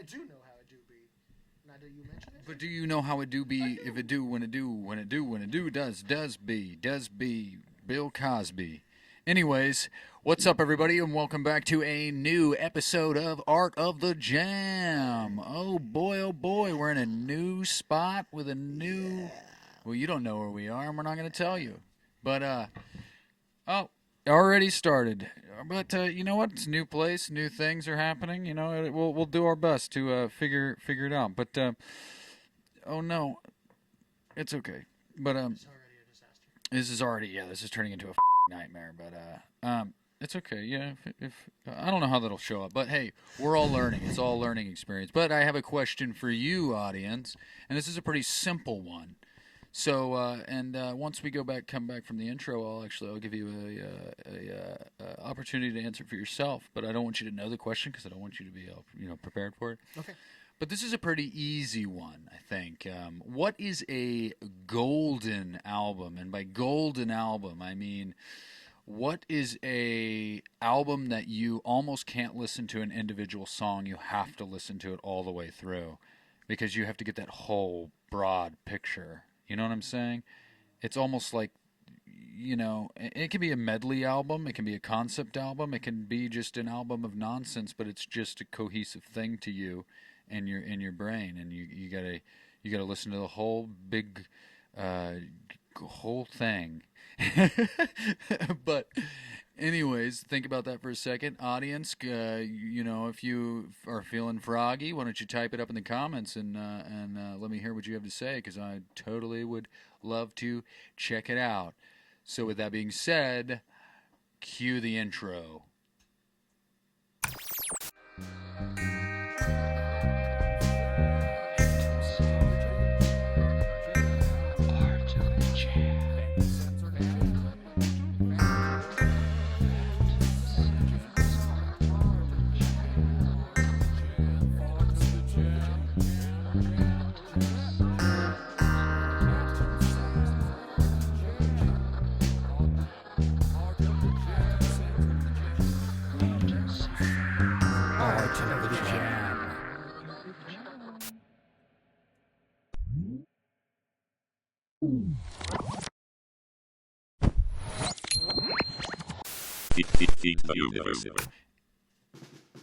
do know how it do be. Now, do you mention it? But do you know how it do be, if it do, when it do, when it do, when it do, does be, Bill Cosby. Anyways, what's up, everybody, and welcome back to a new episode of Art of the Jam. Oh boy, we're in a new spot with a new... Well, you don't know where we are, and we're not going to tell you. But, already started. But, you know what? It's a new place, new things are happening. You know, we'll do our best to figure it out. But, oh no, it's okay. But, It's already a disaster. this is turning into a nightmare. But, it's okay. Yeah, if I don't know how that'll show up, but hey, we're all learning. It's all a learning experience. But I have a question for you, audience, and this is a pretty simple one. So, once we come back from the intro, I'll give you a opportunity to answer for yourself. But I don't want you to know the question because I don't want you to be prepared for it. Okay. But this is a pretty easy one, I think. What is a golden album? And by golden album, I mean, what is a album that you almost can't listen to an individual song? You have to listen to it all the way through because you have to get that whole broad picture. You know what I'm saying? It's almost like, it can be a medley album, it can be a concept album, it can be just an album of nonsense, but it's just a cohesive thing to you and in your brain, and you gotta listen to the whole big whole thing. But anyways, think about that for a second, audience. If you are feeling froggy, why don't you type it up in the comments and let me hear what you have to say, because I totally would love to check it out. So with that being said, cue the intro.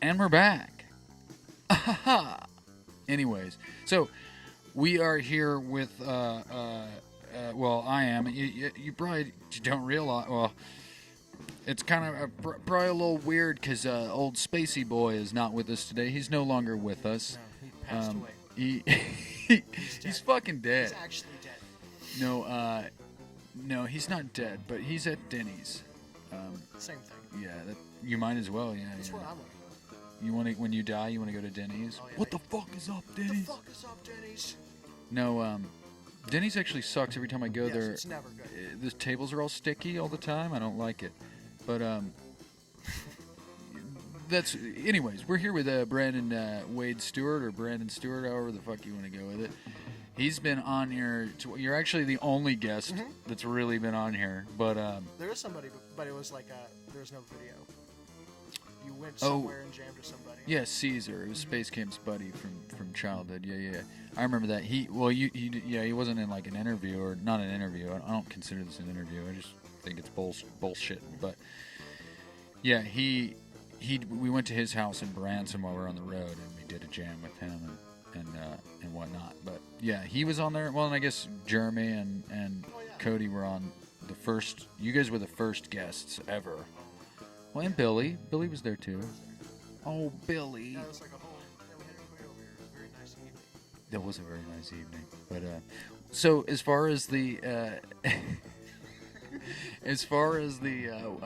And we're back. Anyways, so we are here with, I am. You probably don't realize, well, it's kind of probably a little weird because old Spacey Boy is not with us today. He's no longer with us. No, he passed away. He's fucking dead. He's actually dead. No, he's not dead, but he's at Denny's. Same thing. Yeah, you might as well. Yeah, That's yeah. where I'm at. When you die, you want to go to Denny's? Oh, yeah, What the fuck is up, What Denny's? the fuck is up, Denny's? No, Denny's actually sucks every time I go Yes, there. it's never good. The tables are all sticky all the time. I don't like it. But, anyways, we're here with Brandon Wade Stewart, or Brandon Stewart, however the fuck you want to go with it. He's been on here. You're actually the only guest that's really been on here. But There is somebody, but it was like there was no video. You went somewhere and jammed with somebody. Yeah, Caesar. It was Space Camp's buddy from childhood. Yeah. I remember that. He wasn't in like an interview, or not an interview. I don't consider this an interview. I just think it's bullshit. But yeah, we went to his house in Branson while we were on the road, and we did a jam with him and whatnot. But yeah, he was on there. Well, and I guess Jeremy and Cody were on the first. You guys were the first guests ever. Well, and Billy was there too. Oh, Billy. Yeah, it was like a whole. Yeah, we had everybody over here. It was a very nice evening. That was a very nice evening. But so as far as the I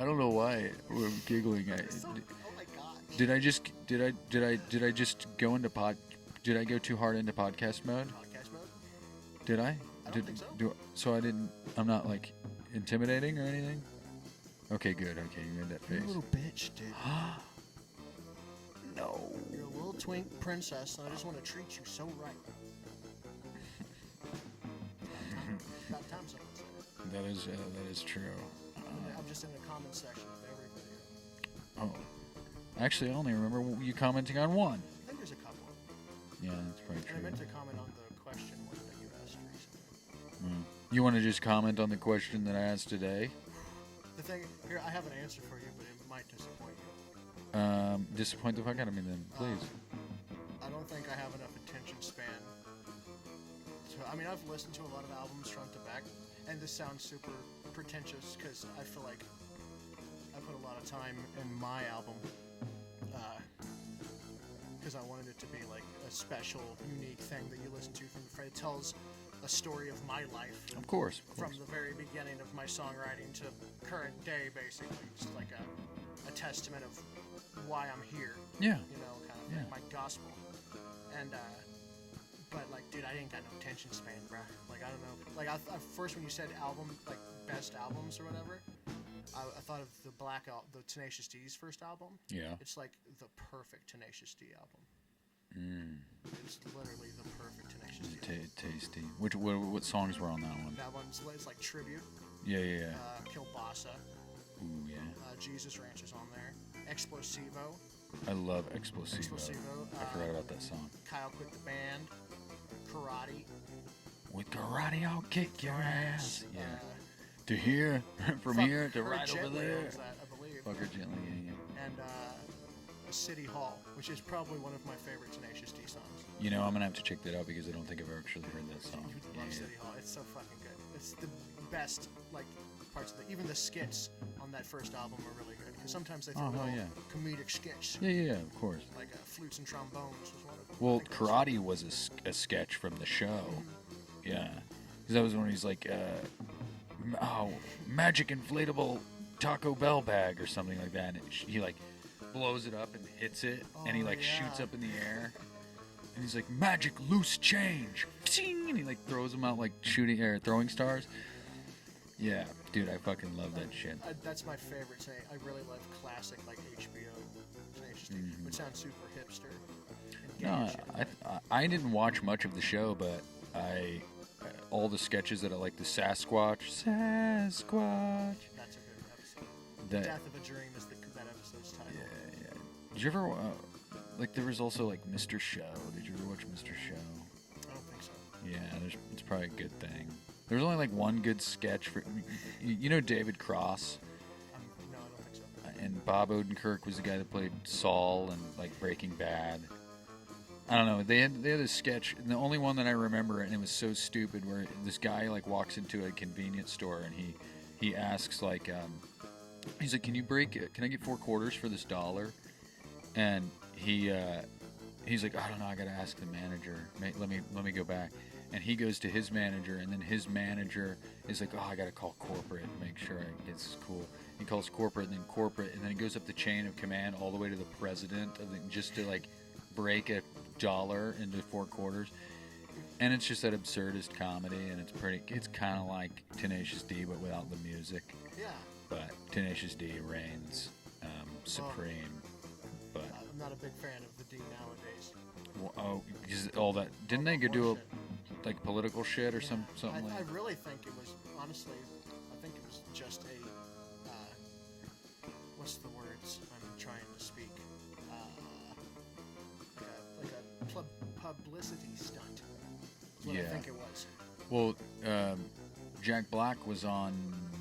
don't know why we're giggling. Oh my god. Did I just go into Did I go too hard into podcast mode? Podcast mode? Did I? I don't think so. I'm not like intimidating or anything? Okay, good. Okay, you made that You're face. a little bitch, dude. No. You're a little twink princess, and I just want to treat you so right. About time someone said it. That is true. I'm just in the comment section of every video. Oh. Actually, I only remember you commenting on one. I think there's a couple. Yeah, that's probably true. And I meant to comment on the question one that you asked recently. You want to just comment on the question that I asked today? The thing here, I have an answer for you, but it might disappoint you. Disappoint the fuck out of me then, please. I don't think I have enough attention span. I mean, I've listened to a lot of albums front to back, and this sounds super pretentious because I feel like I put a lot of time in my album because I wanted it to be like a special, unique thing that you listen to from the front. It tells a story of my life. Of course. From the very beginning of my songwriting to current day, basically. Just like a testament of why I'm here. Yeah. You know, kind of like my gospel. And, but like, dude, I ain't got no attention span, bruh. Like, I don't know. Like, I first when you said album, like, best albums or whatever, I thought of the Tenacious D's first album. Yeah. It's like the perfect Tenacious D album. It's literally the perfect Tenacious D album. Tasty. What songs were on that one? That one's it's like Tribute. Yeah. Kielbasa. Ooh, yeah. Jesus Ranch is on there. Explosivo. I love Explosivo. I forgot about that song. Kyle Quit the Band. Karate. With karate, I'll kick your ass. Yeah. To here, from here to right over there. That, I believe. Fuck her gently, yeah. And City Hall, which is probably one of my favorite Tenacious D songs. You know, I'm gonna have to check that out because I don't think I've actually heard that song. You would love City Hall. It's so fucking good. It's the best parts of even the skits on that first album are really good because sometimes they throw comedic skits. Yeah, of course. Like flutes and trombones was one of them. Well, karate was a sketch from the show. Yeah, because that was when he's like, magic inflatable Taco Bell bag or something like that. And he like blows it up and hits it, and he like shoots up in the air. And he's like, magic loose change. And he like throws them out like throwing stars. Yeah, dude, I fucking love that shit. That's my favorite thing. I really love classic like HBO Tenacious D, which sounds super hipster. No, I didn't watch much of the show, but all the sketches that I like, the Sasquatch. That's a good episode. Death of a Dream is that episode's title. Yeah. Did you ever there was also like Mr. Show. Did you ever watch Mr. Show? I don't think so. Yeah, it's probably a good thing. There was only like one good sketch for David Cross. No, I don't think so. And Bob Odenkirk was the guy that played Saul in like Breaking Bad. I don't know. They had a sketch, and the only one that I remember, and it was so stupid, where this guy like walks into a convenience store and he asks like, he's like, can I get 4 quarters for this $1? And he's like, I don't know, I gotta ask the manager. Let me go back. And he goes to his manager, and then his manager is like, I gotta call corporate and make sure it's cool. He calls corporate, and then he goes up the chain of command all the way to the president just to like break $1 into 4 quarters. And it's just that absurdist comedy, and it's kind of like Tenacious D but without the music. Yeah. But Tenacious D reigns supreme. But I'm not a big fan of the D nowadays. Well, because all that didn't they go do like political shit or something like? I really think it was honestly. I think it was just a. What's the words I'm trying to speak? Like a publicity stunt. Is what I think it was. Well, Jack Black was on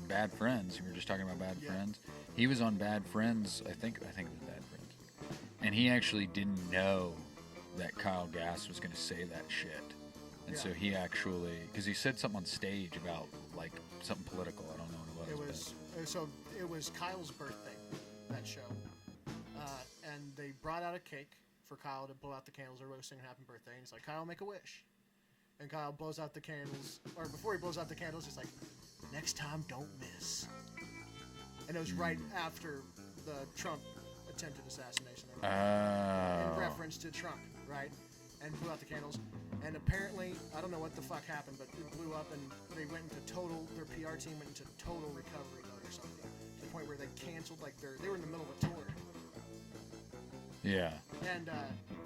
Bad Friends. We were just talking about Bad Friends. He was on Bad Friends. I think it was Bad Friends. And he actually didn't know that Kyle Gass was going to say that shit. And so he actually, because he said something on stage about like something political. I don't know what it was. It was Kyle's birthday, that show. And they brought out a cake for Kyle to blow out the candles. Everybody was singing happy birthday. And he's like, Kyle, make a wish. And Kyle blows out the candles, or before he blows out the candles, he's like, next time, don't miss. And it was right after the Trump attempted assassination. In reference to Trump, right? And blew out the candles. And apparently, I don't know what the fuck happened, but it blew up and they went into their PR team went into total recovery mode or something. To the point where they canceled, they were in the middle of a tour. Yeah. And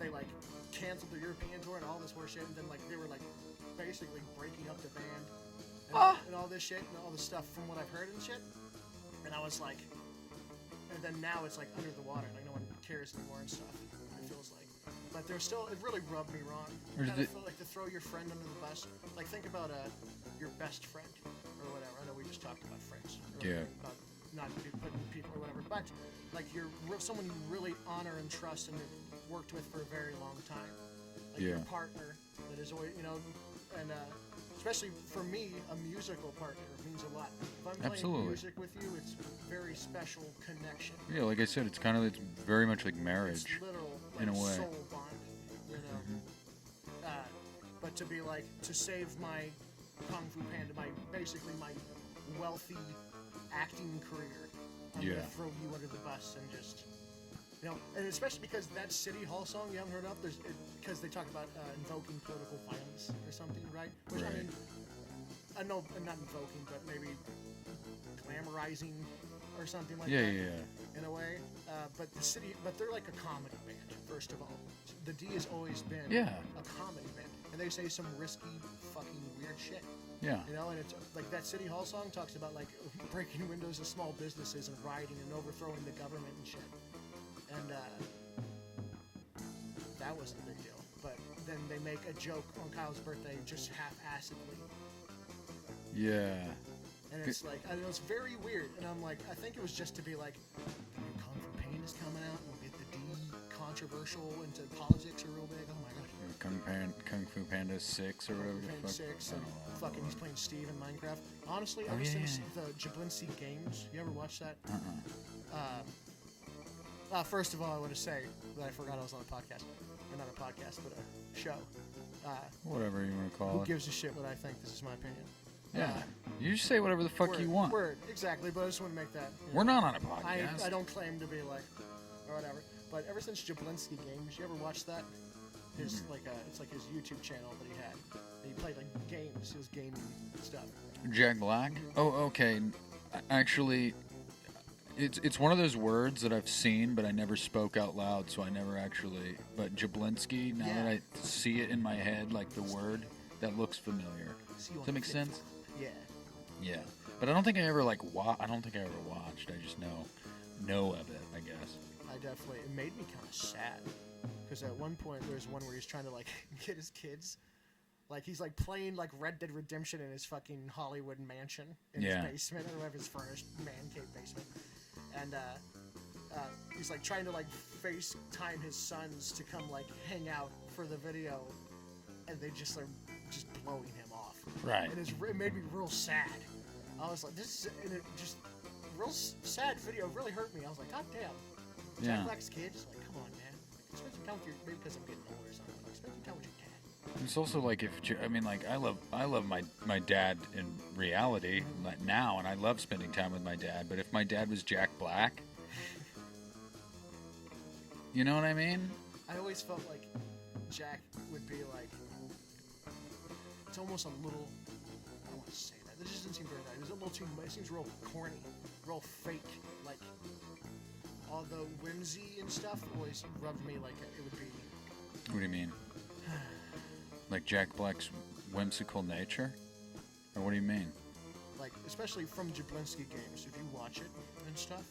they canceled the European tour and all this horse shit, and then they were basically breaking up the band and all this shit and all this stuff from what I've heard and shit. And I was like, and then now it's under the water, no one cares anymore and stuff. It feels like. but there's still, it really rubbed me wrong. Or I did it- feel like to throw your friend under the bus. Like, think about your best friend or whatever. I know we just talked about friends. Yeah. About not putting people or whatever, but like you're someone you really honor and trust and have worked with for a very long time. Like your partner that is always, and especially for me, a musical partner means a lot. If I'm playing music with you, it's a very special connection. Yeah, like I said, it's very much like marriage. It's literal, like, in a way. soul bond, But to be like, to save my Kung Fu Panda, basically my wealthy acting career, I'm gonna throw you under the bus and just, and especially because that City Hall song you haven't heard of, because they talk about invoking political violence or something, right? Which I mean, I know, not invoking, but maybe glamorizing or something like that. Yeah. In a way, but they're like a comedy band. First of all, the D has always been a comedy band, and they say some risky, fucking weird shit. Yeah. And it's like that City Hall song talks about like breaking windows of small businesses and rioting and overthrowing the government and shit. And that wasn't a big deal. But then they make a joke on Kyle's birthday just half-assedly. Yeah. And it's like, I know it's very weird. And I'm like, I think it was just to be like, the new Kung Fu Pain is coming out, and we'll get the D controversial into politics are real big. Oh my gosh. Kung Fu Panda 6 or whatever the fuck. 6 and fucking he's playing Steve in Minecraft. Honestly, ever since the Jablinski games, you ever watch that? First of all, I want to say that I forgot I was on a podcast. Or not a podcast, but a show. Whatever you want to call Who it. gives a shit what I think? This is my opinion. Yeah. You just say whatever the fuck you want. Word, exactly, but I just want to make that. We're not on a podcast. I don't claim to be like, or whatever. But ever since Jablinski games, you ever watch that? His it's like his YouTube channel that he had. And he played like games. He was gaming stuff. Jack Black? Oh, okay. Actually, it's one of those words that I've seen, but I never spoke out loud, so I never actually. But Jablinski, now that I see it in my head, like the word, that looks familiar. Does that make sense? Yeah. Yeah, but I don't think I ever I don't think I ever watched. I just know of it, I guess. It made me kind of sad. Because at one point, there's one where he's trying to, like, get his kids. Like, he's, like, playing, like, Red Dead Redemption in his fucking Hollywood mansion in his basement, or whatever, his furnished man cave basement. And, he's, like, trying to, like, FaceTime his sons to come, like, hang out for the video. And they just are just blowing him off. Right. And it made me real sad. I was like, this is, and it just, real sad video. It really hurt me. I was like, God damn. Jack Black's kid, just like, come on, man. Spend some time with your, maybe because I'm getting older or something. Like, spend some time with your dad. It's also like I love my dad in reality now, and I love spending time with my dad. But if my dad was Jack Black, you know what I mean? I always felt like Jack would be like, it's almost a little, I don't want to say that. This just doesn't seem very right. It's a little too, it seems real corny, real fake. Like, all the whimsy and stuff always rubbed me like it would be. What do you mean? Like Jack Black's whimsical nature? Or what do you mean? Like, especially from Jablinski games, if you watch it and stuff,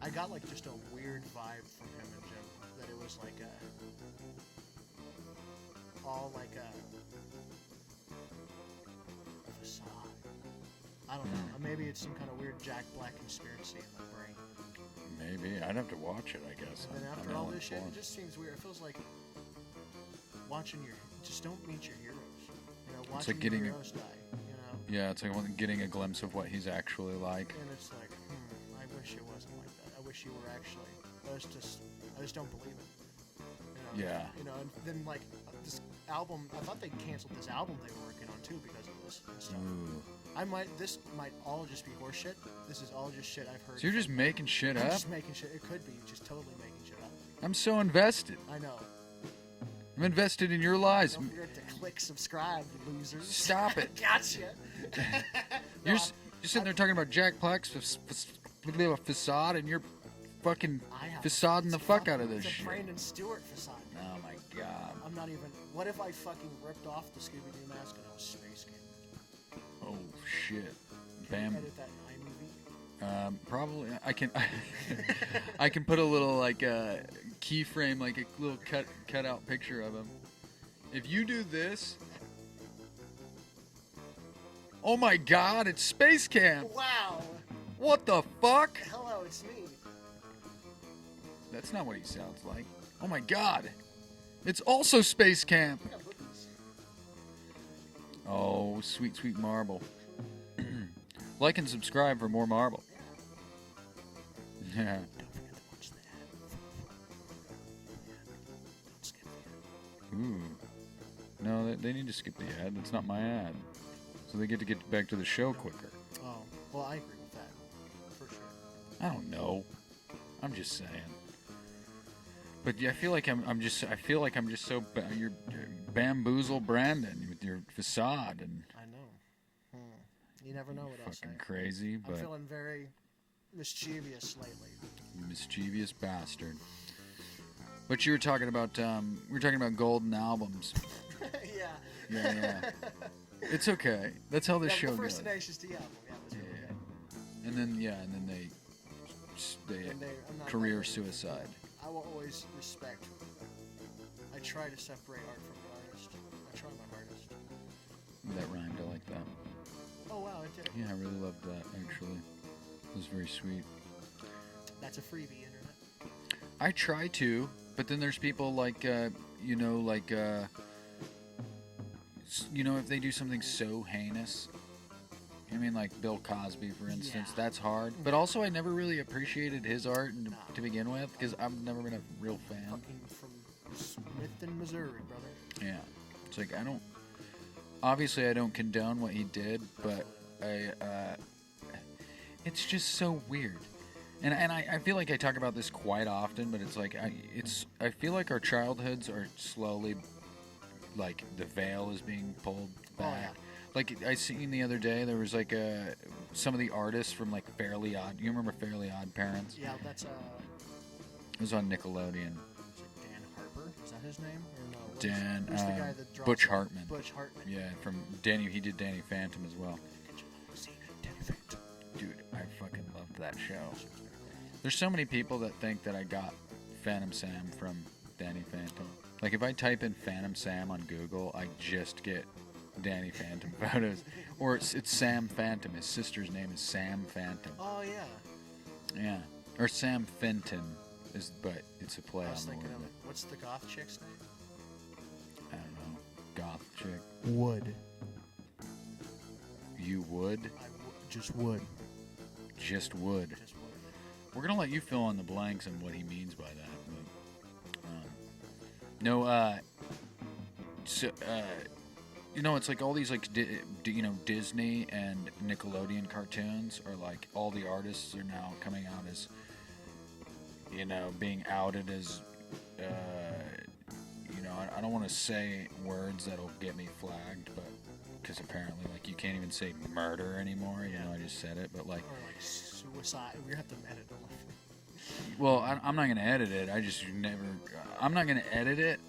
I got like just a weird vibe from him and Jim. That it was like all like a facade. I don't know. Maybe it's some kind of weird Jack Black conspiracy in my brain. Maybe. I'd have to watch it, I guess. And then after all this shit, it just seems weird. It feels like watching just don't meet your heroes. Watching like getting your heroes die, Yeah, it's like getting a glimpse of what he's actually like. And it's like, I wish it wasn't like that. I wish you were actually. I just don't believe it. Yeah. And then like this album, I thought they canceled this album they were working on too because of this and stuff. Ooh. This might all just be horseshit. This is all just shit I've heard. So you're just making shit up? I'm just making shit. It could be just totally making shit up. I'm so invested. I know. I'm invested in your lies. Don't forget to click subscribe, you losers. Stop it. Gotcha. You're sitting there talking about Jack Black's facade, and you're fucking facading the fuck out of this shit. shit. It's a Brandon Stewart facade. Oh my god. I'm not even. What if I fucking ripped off the Scooby-Doo mask and I was Space King? Oh shit. Can you edit that in iMovie? Probably. I can. I can put a little like keyframe like a little cut out picture of him. If you do this, oh my God, it's Space Camp. Wow. What the fuck? Hello, it's me. That's not what he sounds like. Oh my God, it's also Space Camp. I got bookies. Oh, sweet, sweet marble. Like and subscribe for more marble. Yeah. Don't forget to watch the ad. Don't skip the ad. Ooh. No, they need to skip the ad. That's not my ad. So they get to get back to the show quicker. Oh, well, I agree with that. For sure. I don't know. I'm just saying. But yeah, I feel like I'm just so you're Bamboozle Brandon with your facade and I know. You never know what I'll say. fucking crazy, I'm but feeling very mischievous lately. mischievous bastard. But you were talking about golden albums. Yeah. Yeah. It's okay. That's how this show The first goes. Tenacious D album. Yeah, it was really good. And then they And I'm not career gonna- suicide. I will always respect. I try to separate art from the artist. I try my hardest. That rhymed. I like that. Oh wow, it did. Yeah, I really loved that. Actually, it was very sweet. That's a freebie, internet. I try to, but then there's people like, if they do something so heinous. I mean, like Bill Cosby, for instance. Yeah. That's hard. But also, I never really appreciated his art to begin with because I've never been a real fan. Fucking from Smithton, Missouri, brother. Yeah, it's like I don't. Obviously, I don't condone what he did, but it's just so weird. And I feel like I talk about this quite often, but it's like I feel like our childhoods are slowly, like the veil is being pulled back. Oh, yeah. Like I seen the other day, there was like some of the artists from like Fairly Odd. You remember Fairly Odd Parents? Yeah, that's It was on Nickelodeon. is it Dan Harper? Is that his name? Or no? Who's Dan, the guy that draws Butch it? Hartman. Butch Hartman. Yeah, from Danny. He did Danny Phantom as well. See, Danny Phantom. Dude, I fucking loved that show. There's so many people that think that I got Phantom Sam from Danny Phantom. Like if I type in Phantom Sam on Google, I just get Danny Phantom photos. Or it's Sam Phantom. His sister's name is Sam Phantom. Oh yeah. Yeah. Or Sam Fenton but it's a play I was on the thinking word. of what's the goth chick's name? I don't know. Goth chick. Wood. You would? Just wood. Just would. Just wood. We're gonna let you fill in the blanks on what he means by that. But, it's like all these like Disney and Nickelodeon cartoons are like all the artists are now coming out as being outed as I don't want to say words that'll get me flagged, but because apparently like you can't even say murder anymore. I just said it, but like. Or like suicide. We're gonna have to edit them. Well, I'm not gonna edit it. I'm not gonna edit it.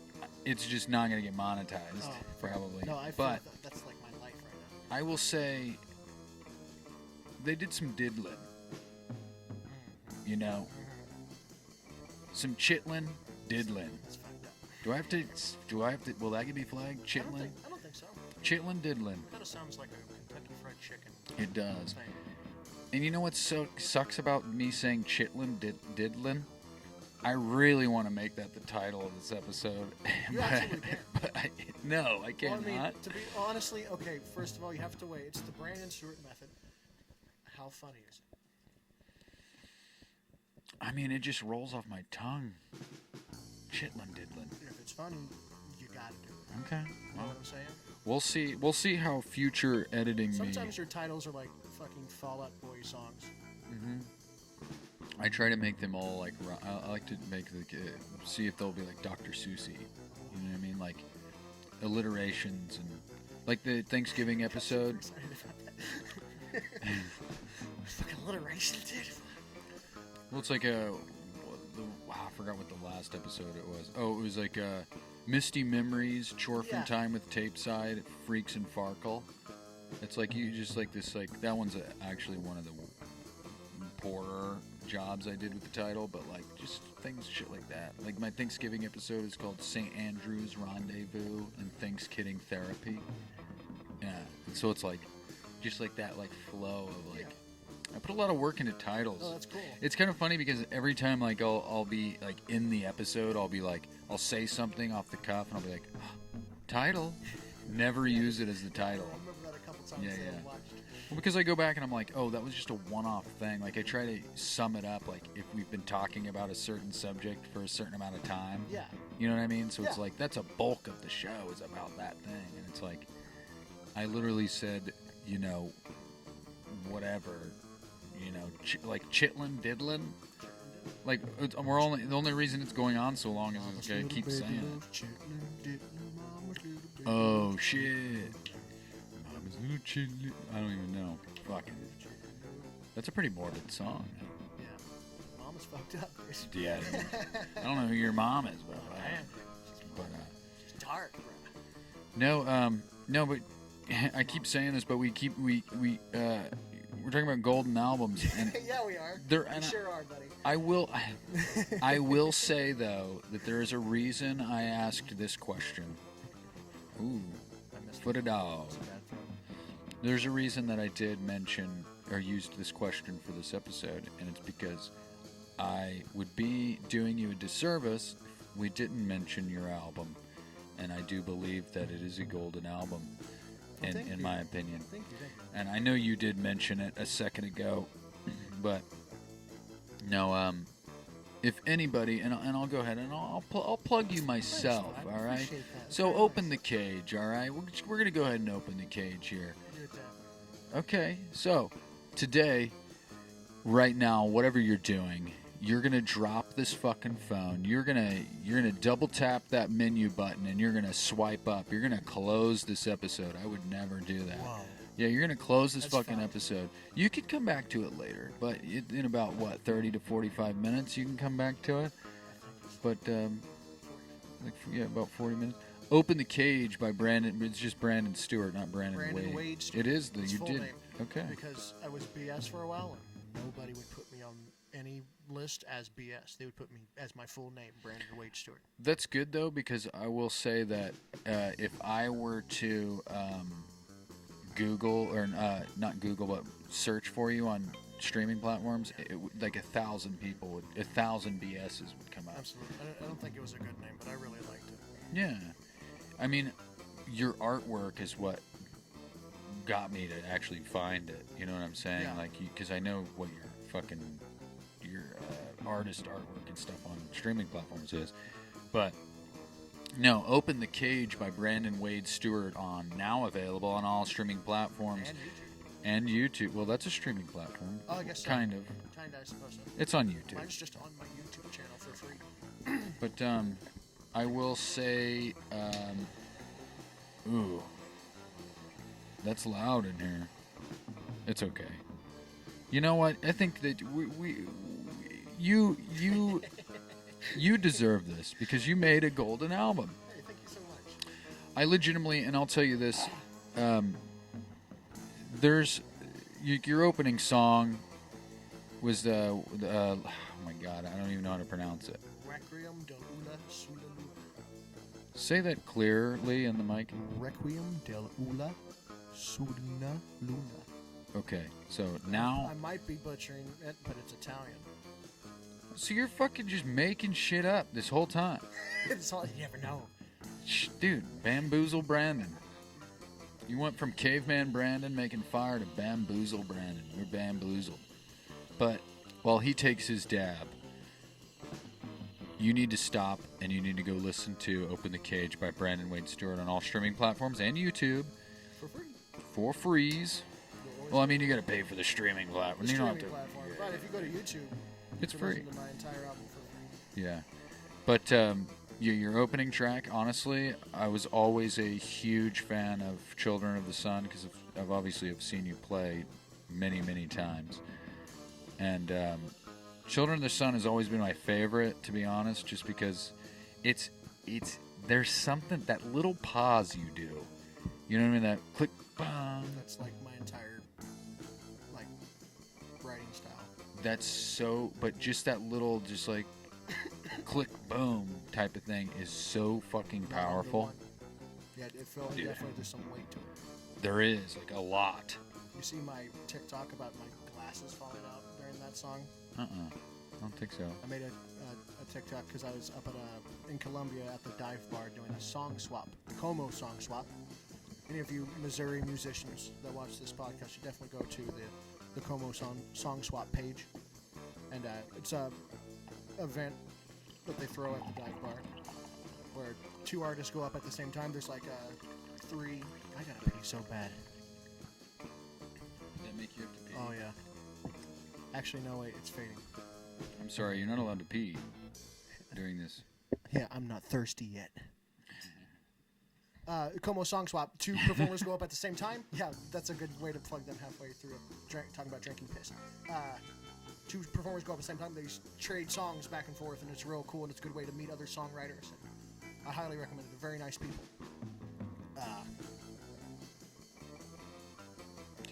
It's just not gonna get monetized, Oh. probably. No, I feel but like that's like my life right now. I will say they did some diddling. Some chitlin, diddlin. That's fucked up. Do I have to? Will that get me flagged? I Chitlin, don't think so. chitlin, diddlin. Kind of sounds like a Kentucky Fried Chicken. It does. thing. And you know what sucks about me saying chitlin, diddlin? I really want to make that the title of this episode. You absolutely can. But no, I Well, cannot. I mean, to be honestly, okay. First of all, you have to wait. It's the Brandon Stewart method. How funny is it? I mean, it just rolls off my tongue. Chitlin, diddlin. If it's funny, you gotta do it. Okay. You know what I'm saying? We'll see. We'll see how future editing Sometimes your titles are like fucking Fall Out Boy songs. I try to make them all like. I like to make see if they'll be like Dr. Seussy. You know what I mean? Like alliterations and like the Thanksgiving episode. I'm excited about that. Fucking alliteration, dude. Well, it's like I forgot what the last episode it was. Oh, it was like Misty Memories, Chore from Yeah. Time with Tape Side, Freaks and Farkle. It's like you just like this, like that one's actually one of the poorer jobs I did with the title, but like just things, shit like that. Like my Thanksgiving episode is called St. Andrew's Rendezvous and Thanksgiving Therapy. Yeah, and so it's like, just like that, like flow of like. I put a lot of work into titles. Oh, that's cool. It's kind of funny because every time like I'll be like in the episode, I'll be like, I'll say something off the cuff, and I'll be like, oh, title. Never use it as the title. I remember that a couple times. Yeah, that yeah. I watched. Well, because I go back and I'm like, oh, that was just a one-off thing. Like I try to sum it up, like if we've been talking about a certain subject for a certain amount of time. Yeah. You know what I mean? So it's Yeah. like that's a bulk of the show is about that thing, and it's like I literally said, you know, whatever, you know, like chitlin, diddlin. Like we're only the only reason it's going on so long is it's gonna keep saying it. Oh shit. I don't even know. Fucking. That's a pretty morbid song. Yeah. Mama's fucked up. Yeah. I don't know who your mom is, but. She's dark, bro. No, but I keep saying this, but we're talking about golden albums, and Yeah, we are. and We sure are, buddy. I will say though that there is a reason I asked this question. Ooh, I missed foot a dog. It's a bad throw. There's a reason that I did mention or used this question for this episode, and it's because I would be doing you a disservice if we didn't mention your album, and I do believe that it is a golden album, Well, in my opinion. Thank you. And I know you did mention it a second ago, but no, if anybody, and I'll go ahead and I'll plug you myself, Thanks, man. all right? Appreciate that So very open much. the cage, all right? We're gonna go ahead and open the cage here. Do it that way. Okay, so today, right now, whatever you're doing, you're gonna drop this fucking phone. You're gonna double tap that menu button and you're gonna swipe up. You're gonna close this episode. I would never do that. Whoa. Yeah, you're gonna close this That's fucking fine. episode. You could come back to it later, but in about 30 to 45 minutes, you can come back to it. But about 40 minutes. Open the Cage by Brandon. It's just Brandon Stewart, not Brandon Wade. Stewart. It is the His you full did. name. Okay. Because I was BS for a while, and nobody would put me on any list as BS. They would put me as my full name, Brandon Wade Stewart. That's good though, because I will say that if I were to Google or not Google, but search for you on streaming platforms, like 1,000 people would 1,000 BSs would come up. Absolutely. I don't think it was a good name, but I really liked it. Yeah, I mean, your artwork is what got me to actually find it. You know what I'm saying? Yeah. Like, because I know what your artist artwork and stuff on streaming platforms is, but no, Open the Cage by Brandon Wade Stewart now available on all streaming platforms And YouTube. and YouTube. Well, that's a streaming platform. Oh, I guess so. Kind of. Kinda, I suppose so. It's on YouTube. Mine's just on my YouTube channel for free. But I will say, ooh, that's loud in here. It's okay. You know what? I think that you deserve this because you made a golden album. Hey, thank you so much. I legitimately, and I'll tell you this, there's your opening song was oh my god, I don't even know how to pronounce it. Requiem de Ula Sula Luna. Say that clearly in the mic. Requiem del Ula Sula Luna. Okay, so now, I might be butchering it, but it's Italian. so you're fucking just making shit up this whole time. It's all you never know. Dude, Bamboozle Brandon. You went from caveman Brandon making fire to Bamboozle Brandon. We're bamboozled. But while he takes his dab, you need to stop and you need to go listen to Open the Cage by Brandon Wade Stewart on all streaming platforms and YouTube For free. for freeze. Well, I mean, you got to pay for the streaming platform. The You don't streaming have to. platform. But if you go to YouTube, It's you can free. listen to my entire album for free. Yeah, but your opening track, honestly, I was always a huge fan of Children of the Sun because I've obviously have seen you play many, many times, and Children of the Sun has always been my favorite, to be honest, just because it's there's something, that little pause you do, you know what I mean, that click, bang. That's like my entire writing style. that's so, but just that little, just like, click, boom type of thing is so fucking powerful. Yeah, it feels definitely there's some weight to it. There is, like, a lot. You see my TikTok about my glasses falling out during that song? I don't think so. I made a TikTok because I was up in Colombia at the dive bar doing a song swap, the Como song swap. Any of you Missouri musicians that watch this podcast should definitely go to the Como song swap page. And it's a event that they throw at the dive bar where two artists go up at the same time. There's like three. I gotta pee so bad. Did that make you have to pee? Oh yeah. Actually, no, wait, it's fading. I'm sorry, you're not allowed to pee during this. Yeah, I'm not thirsty yet. Como song swap. Two performers go up at the same time. Yeah, that's a good way to plug them halfway through talking about drinking piss. Two performers go up at the same time. They trade songs back and forth, and it's real cool, and it's a good way to meet other songwriters. And I highly recommend it. They're very nice people.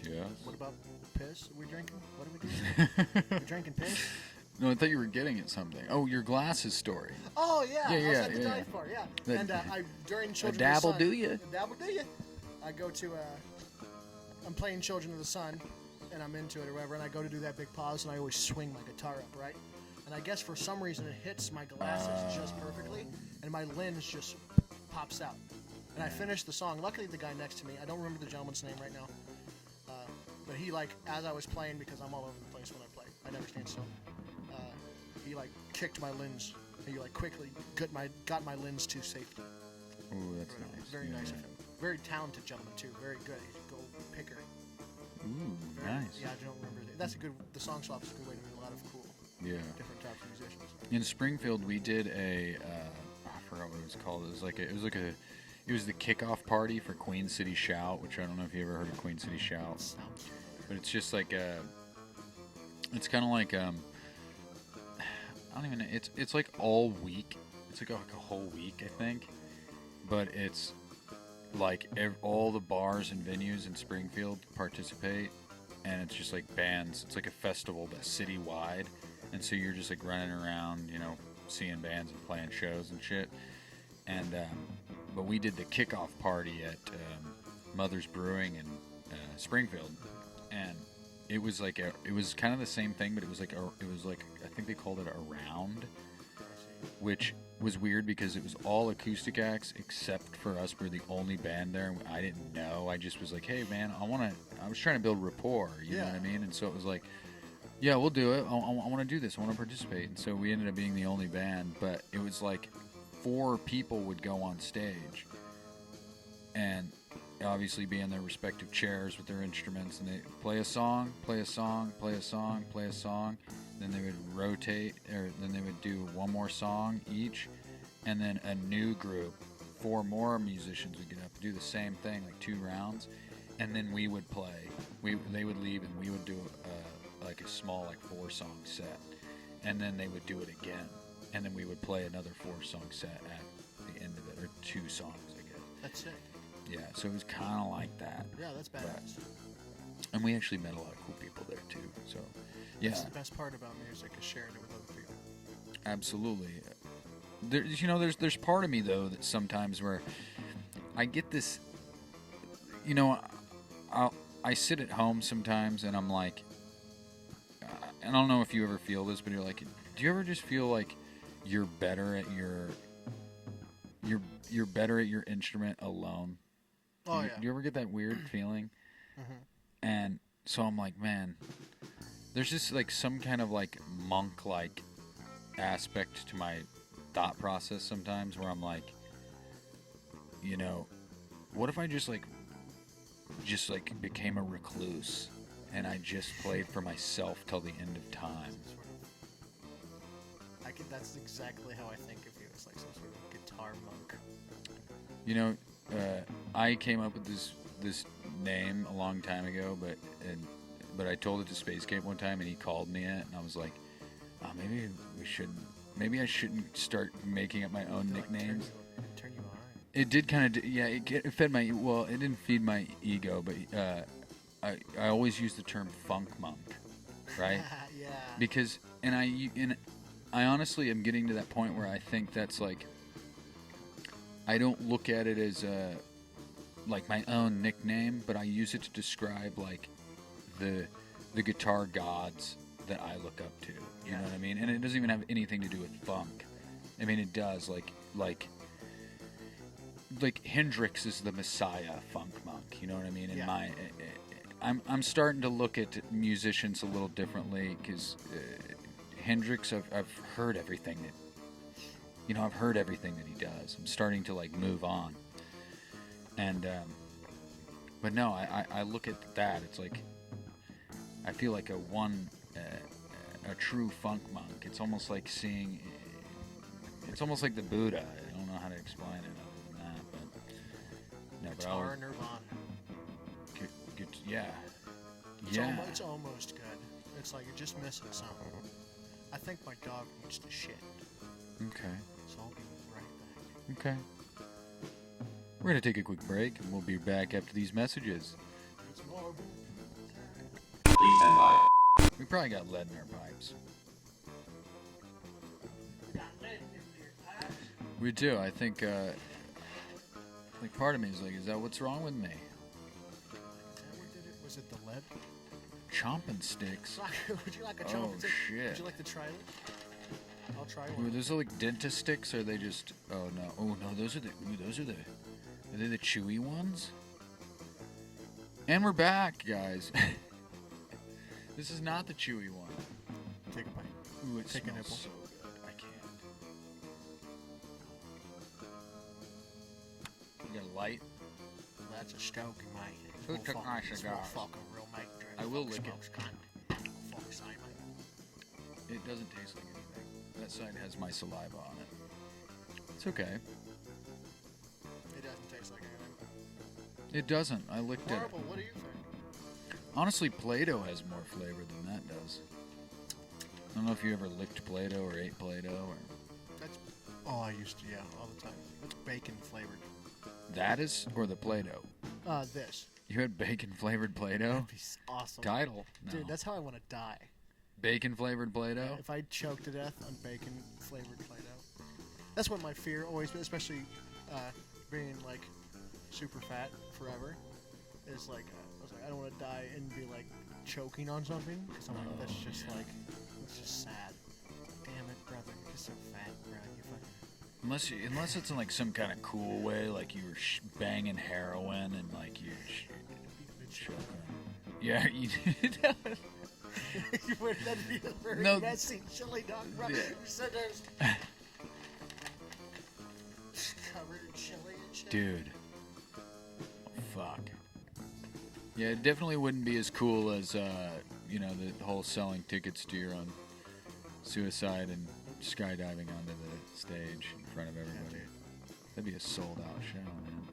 Yes. What about piss? Are we drinking? What are we doing? We're drinking piss? No, I thought you were getting at something. Oh, your glasses story. Oh, yeah. I was yeah, at the yeah. dive bar, yeah. That- And during Children A dabble, of the Sun... do ya? A dabble, do ya? I go to... I'm playing Children of the Sun, and I'm into it or whatever, and I go to do that big pause, and I always swing my guitar up, right? And I guess for some reason it hits my glasses just perfectly, and my lens just pops out. And I finish the song. Luckily, the guy next to me, I don't remember the gentleman's name right now, but he, like, as I was playing, because I'm all over the place when I play, I never stand still, he, like, kicked my lens. He, like, quickly got my lens to safety. Ooh, that's nice. Very nice of him. Very talented gentleman, too. Very good. He's a gold picker. Ooh, Very, nice. Yeah, I don't remember. The song swap is a good way to meet a lot of cool different types of musicians. In Springfield, we did I forgot what it was called. It was the kickoff party for Queen City Shout, which I don't know if you ever heard of Queen City Shout. Sounds But it's just like it's kind of like I don't even know. It's like all week. It's like a whole week, I think. But it's like all the bars and venues in Springfield participate, and it's just like bands. It's like a festival that's citywide, and so you're just like running around, seeing bands and playing shows and shit. And but we did the kickoff party at Mother's Brewing in Springfield, and it was like it was kind of the same thing, but it was like I think they called it a round, which was weird because it was all acoustic acts except for us. We're the only band there, and I didn't know. I just was like, hey man, I was trying to build rapport, you know what I mean? And so it was like, yeah, we'll do it. I want to do this. I want to participate. And so we ended up being the only band, but it was like 4 people would go on stage and obviously be in their respective chairs with their instruments, and they play a song, play a song, play a song, play a song. Then they would rotate, or then they would do one more song each, and then a new group, 4 more musicians would get up and do the same thing, like 2 rounds, and then we would play. They would leave, and we would do like a small 4-song set, and then they would do it again, and then we would play another 4-song set at the end of it, or 2 songs, I guess. That's it. Yeah, so it was kind of like that. Yeah, that's badass. And we actually met a lot of cool people there too. So, yeah. That's the best part about music, is sharing it with other people. Absolutely. There's part of me though that sometimes where I get this, I sit at home sometimes and I'm like, and I don't know if you ever feel this, but you're like, do you ever just feel like you're better at you're better at your instrument alone? Oh, yeah. Do you ever get that weird feeling? Mm-hmm. And so I'm like, man, there's just like some kind of like monk-like aspect to my thought process sometimes where I'm like, what if I just became a recluse and I just played for myself till the end of time? That's exactly how I think of you. It's like some sort of guitar monk. I came up with this name a long time ago, but I told it to Space Cape one time, and he called me it, and I was like, oh, maybe I shouldn't start making up my own nicknames. Turn you on. It did kind of, yeah. It fed my, well, it didn't feed my ego, but I always use the term funk monk. right? Yeah. Because I honestly am getting to that point where I think that's like, I don't look at it as like my own nickname, but I use it to describe like the guitar gods that I look up to. You know what I mean? And it doesn't even have anything to do with funk. I mean, it does. Like Hendrix is the Messiah funk monk. You know what I mean? In I'm starting to look at musicians a little differently because Hendrix, I've heard everything that I've heard everything that he does. I'm starting to like move on. And but no, I look at that. It's like I feel like a true funk monk. It's almost like seeing. It's almost like the Buddha. I don't know how to explain it other than that, but no. Guitar Nirvana. Yeah. It's almost good. It's like you're just missing something. I think my dog needs to shit. Okay. So I'll be right back. Okay. We're gonna take a quick break, and we'll be back after these messages. It's marble. Please stand by. We probably got lead in our pipes. We do. I think, like, part of me is like, is that what's wrong with me? Was it the lead? Chomping sticks. Would you like a chomping stick? Shit. Would you like to try it? I'll try Ooh, one. those are like dentist sticks, or are they just? Oh no! Oh no! Those are the. Are they the chewy ones? And we're back, guys. This is not the chewy one. Take a bite. Ooh, it Take a smells nibble. so good. I can't. You got a light? That's a stogie, mate. Who took my cigar? Fucking real mate. I will lick it. Fuck side, mate. It doesn't taste like anything. That side has my saliva on it. It's okay. It doesn't taste like anything. It doesn't. I licked it. Marble, what do you think? Honestly, Play-Doh has more flavor than that does. I don't know if you ever licked Play-Doh or ate Play-Doh or... That's I used to, all the time. It's bacon flavored. That is, or the Play-Doh? This. You had bacon flavored Play-Doh? That'd be awesome. Title. No. Dude, that's how I want to die. Bacon flavored Play-Doh? If I choke to death on bacon flavored Play-Doh. That's what my fear always been, especially being like super fat forever. Is like, I was like, I don't want to die and be like choking on something. Because I'm like, that's just like, it's just sad. Damn it, brother. You're just so fat, bro. You fucking. Unless it's in like some kind of cool way, like you were banging heroin and like you're choking. Yeah, you did. That'd be a very No. messy chili dog, bro. Yeah. You said there's covered in chili and shit. Dude. Fuck. Yeah, it definitely wouldn't be as cool as, the whole selling tickets to your own suicide and skydiving onto the stage in front of everybody. That'd be a sold-out show, man.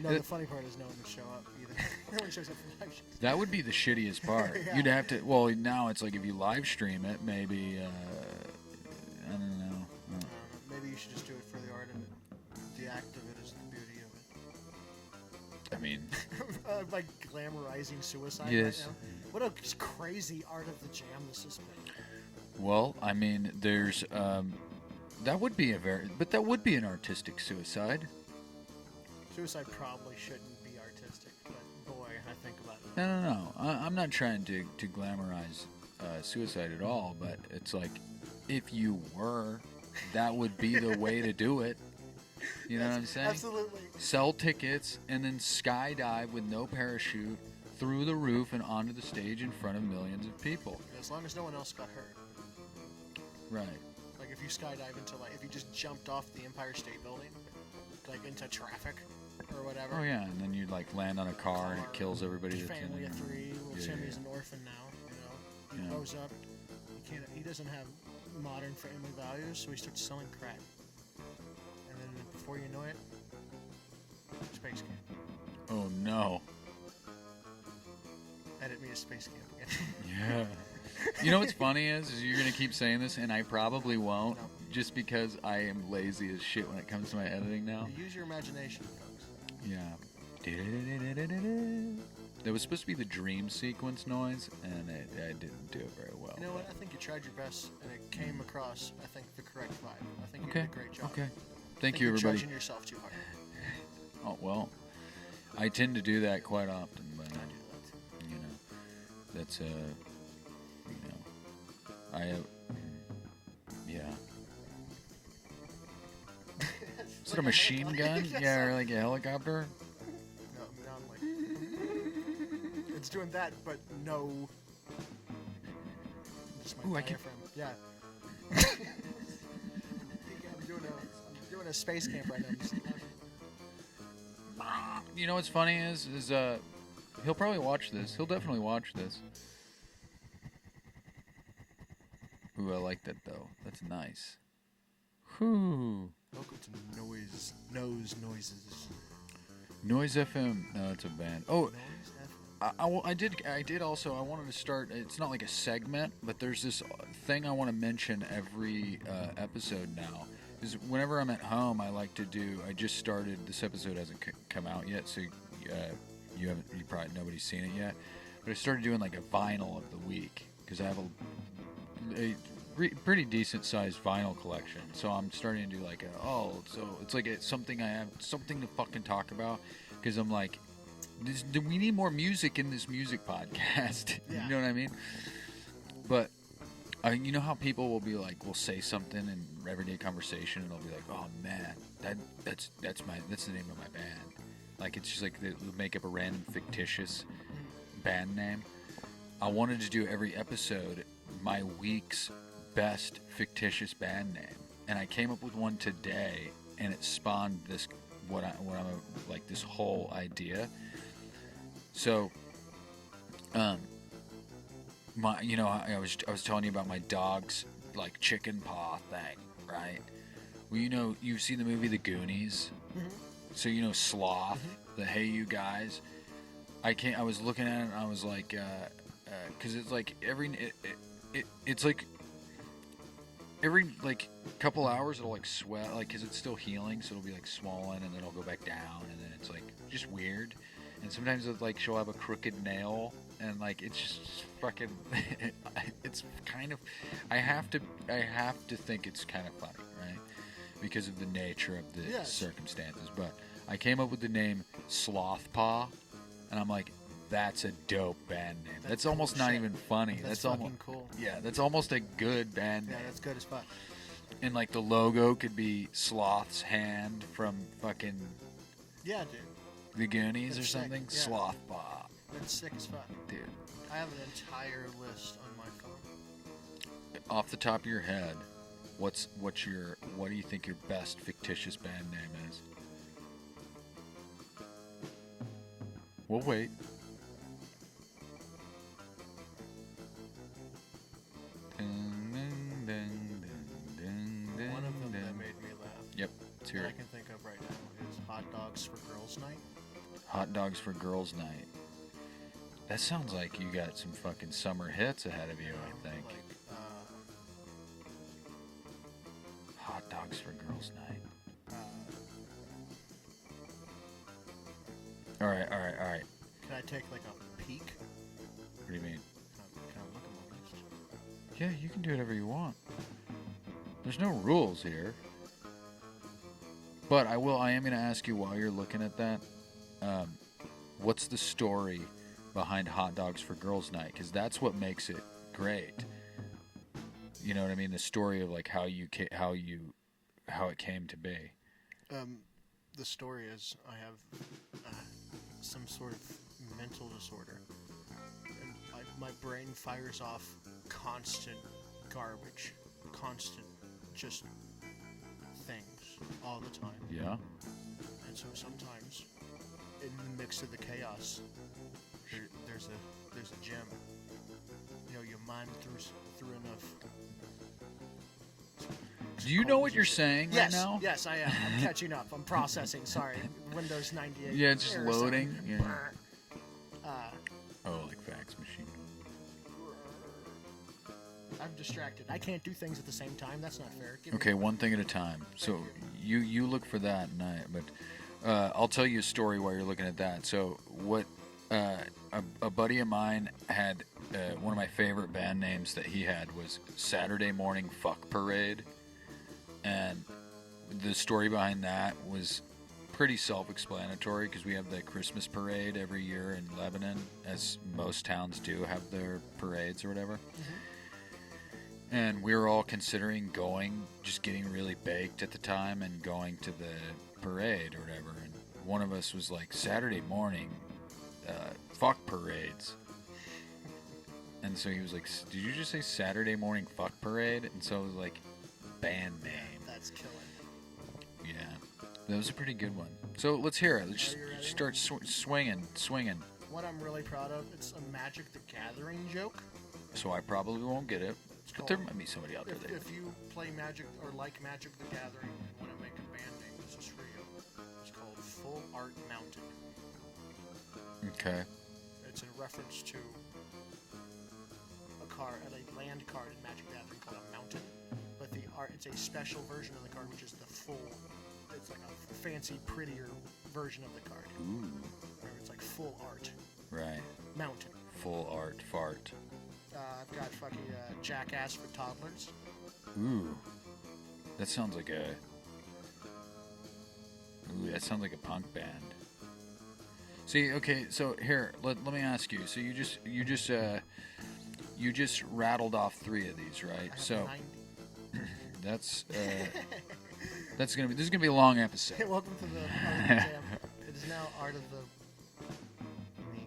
No, the funny part is no one would show up either. No one shows up for live shows. That would be the shittiest part. Yeah. You'd have to, well, now it's like if you live stream it, maybe, I don't know. Maybe you should just do it for the art of it. The act of it is the beauty of it. I mean, Like glamorizing suicide yes. right now. What a crazy art of the jam this has been. Well, I mean, there's, that would be that would be an artistic suicide. Suicide probably shouldn't be artistic, but boy, I think about it. No. I'm not trying to glamorize suicide at all, but it's like, if you were, that would be the way to do it. You know what I'm saying? Absolutely. Sell tickets and then skydive with no parachute through the roof and onto the stage in front of millions of people. As long as no one else got hurt. Right. Like if you skydive into if you just jumped off the Empire State Building, like into traffic or whatever. Oh yeah, and then you like land on a car and it kills everybody that's in Family it. of three. Little Yeah, Timmy's yeah. an orphan now. He Yeah. grows up. He doesn't have modern family values, so he starts selling crack. And then before you know it, space camp. Oh no. Edit me as space camp again. Yeah. You know what's funny is you're gonna keep saying this, and I probably won't, No. just because I am lazy as shit when it comes to my editing now. Use your imagination, folks. Yeah. That was supposed to be the dream sequence noise, and I didn't do it very well. You know what? I think you tried your best, and it came across, I think, the correct vibe. I think you Okay. did a great job. Okay. I Thank think you, you're everybody. judging yourself too hard. Oh well, I tend to do that quite often, but I do you know, that's I have, yeah. that. Is it a machine gun? Yeah, or like a helicopter? No, I'm like... It's doing that, but no... Just my Ooh, I can- diaphragm. Yeah. I'm doing a space camp right now. Just- You know what's funny is he'll probably watch this. He'll definitely watch this. Ooh, I like that though. That's nice. Whew. Welcome to Noises. Noise FM. No, it's a band. Oh, Noise FM. I did also. I wanted to start. It's not like a segment, but there's this thing I want to mention every episode now. Is whenever I'm at home, I like to do. I just started. This episode hasn't come out yet, so you haven't. You probably nobody's seen it yet. But I started doing like a vinyl of the week because I have a pretty decent sized vinyl collection. So I'm starting to do like so it's like something I have something to fucking talk about because I'm like. We need more music in this music podcast. Yeah. You know what I mean? But you know how people will be like, will say something in everyday conversation, and they'll be like, "Oh man, that's the name of my band." Like it's just like they'll make up a random fictitious band name. I wanted to do every episode my week's best fictitious band name, and I came up with one today, and it spawned this this whole idea. So, I was telling you about my dog's like chicken paw thing, right? Well, you've seen the movie The Goonies, so Sloth, the Hey You Guys. I was looking at it and I was like, because it's like it's like every like couple hours it'll like swell, like because it's still healing, so it'll be like swollen and then it'll go back down and then it's like just weird. And sometimes it's like she'll have a crooked nail, and like it's just fucking. It's kind of. I have to think it's kind of funny, right? Because of the nature of the circumstances. But I came up with the name Sloth Paw, and I'm like, that's a dope band name. That's almost not even funny. That's almost fucking cool. Yeah, that's almost a good band name. Yeah, that's good as fuck. And like the logo could be Sloth's hand from fucking. Yeah, dude. The Goonies That's or sick, something? yeah. Sloth Paw. That's sick as fuck. Dude. I have an entire list on my phone. Off the top of your head, what do you think your best fictitious band name is? We'll wait. One of them that made me laugh. Yep, let's hear That I it. can think of right now is Hot Dogs for Girls Night. Hot Dogs for Girls Night. That sounds like you got some fucking summer hits ahead of you, I think. Like, Hot Dogs for Girls Night. All right. can I take like a peek? What do you mean? Can I look at my list? Yeah, you can do whatever you want. There's no rules here. But I am going to ask you while you're looking at that, what's the story behind Hot Dogs for Girls Night? Because that's what makes it great. You know what I mean? The story of like how it came to be. The story is I have some sort of mental disorder, and my brain fires off constant garbage, constant just things all the time. Yeah. And so sometimes, in the mix of the chaos, there's a gem. You mine through enough. Do you know what you're saying Yes, right now? yes, I am. I'm catching up. I'm processing. Sorry, Windows 98. Yeah, it's just error something. loading. Yeah. Uh, Oh, like fax machine. I'm distracted. I can't do things at the same time. That's not fair. Give me Okay, one thing at a time. So you look for that, and but I'll tell you a story while you're looking at that. So what A buddy of mine had one of my favorite band names that he had was Saturday Morning Fuck Parade, and the story behind that was pretty self-explanatory because we have the Christmas parade every year in Lebanon, as most towns do have their parades or whatever. Mm-hmm. And we were all considering going, just getting really baked at the time and going to the parade or whatever. And one of us was like, Saturday morning, fuck parades. And so he was like, did you just say Saturday morning fuck parade? And so it was like, band name. That's killing. Yeah, that was a pretty good one. So let's hear it. Let's just start swinging. What I'm really proud of, it's a Magic the Gathering joke. So I probably won't get it. But there might be somebody out there that... If you play Magic or like Magic the Gathering and want to make a band name, this is for you. It's called Full Art Mountain. Okay. It's in reference to a land card in Magic the Gathering called a mountain. But the art, it's a special version of the card, which is the full... It's like a fancy, prettier version of the card. Ooh. Where it's like full art. Right. Mountain. Full art fart. I've got fucking Jackass for Toddlers. Ooh. That sounds like a... Ooh, that sounds like a punk band. See, okay, so here, let me ask you. So you just rattled off 3 of these, right? So 90. that's this is gonna be a long episode. Welcome to the Art of the Jam. It is now Art of the Me.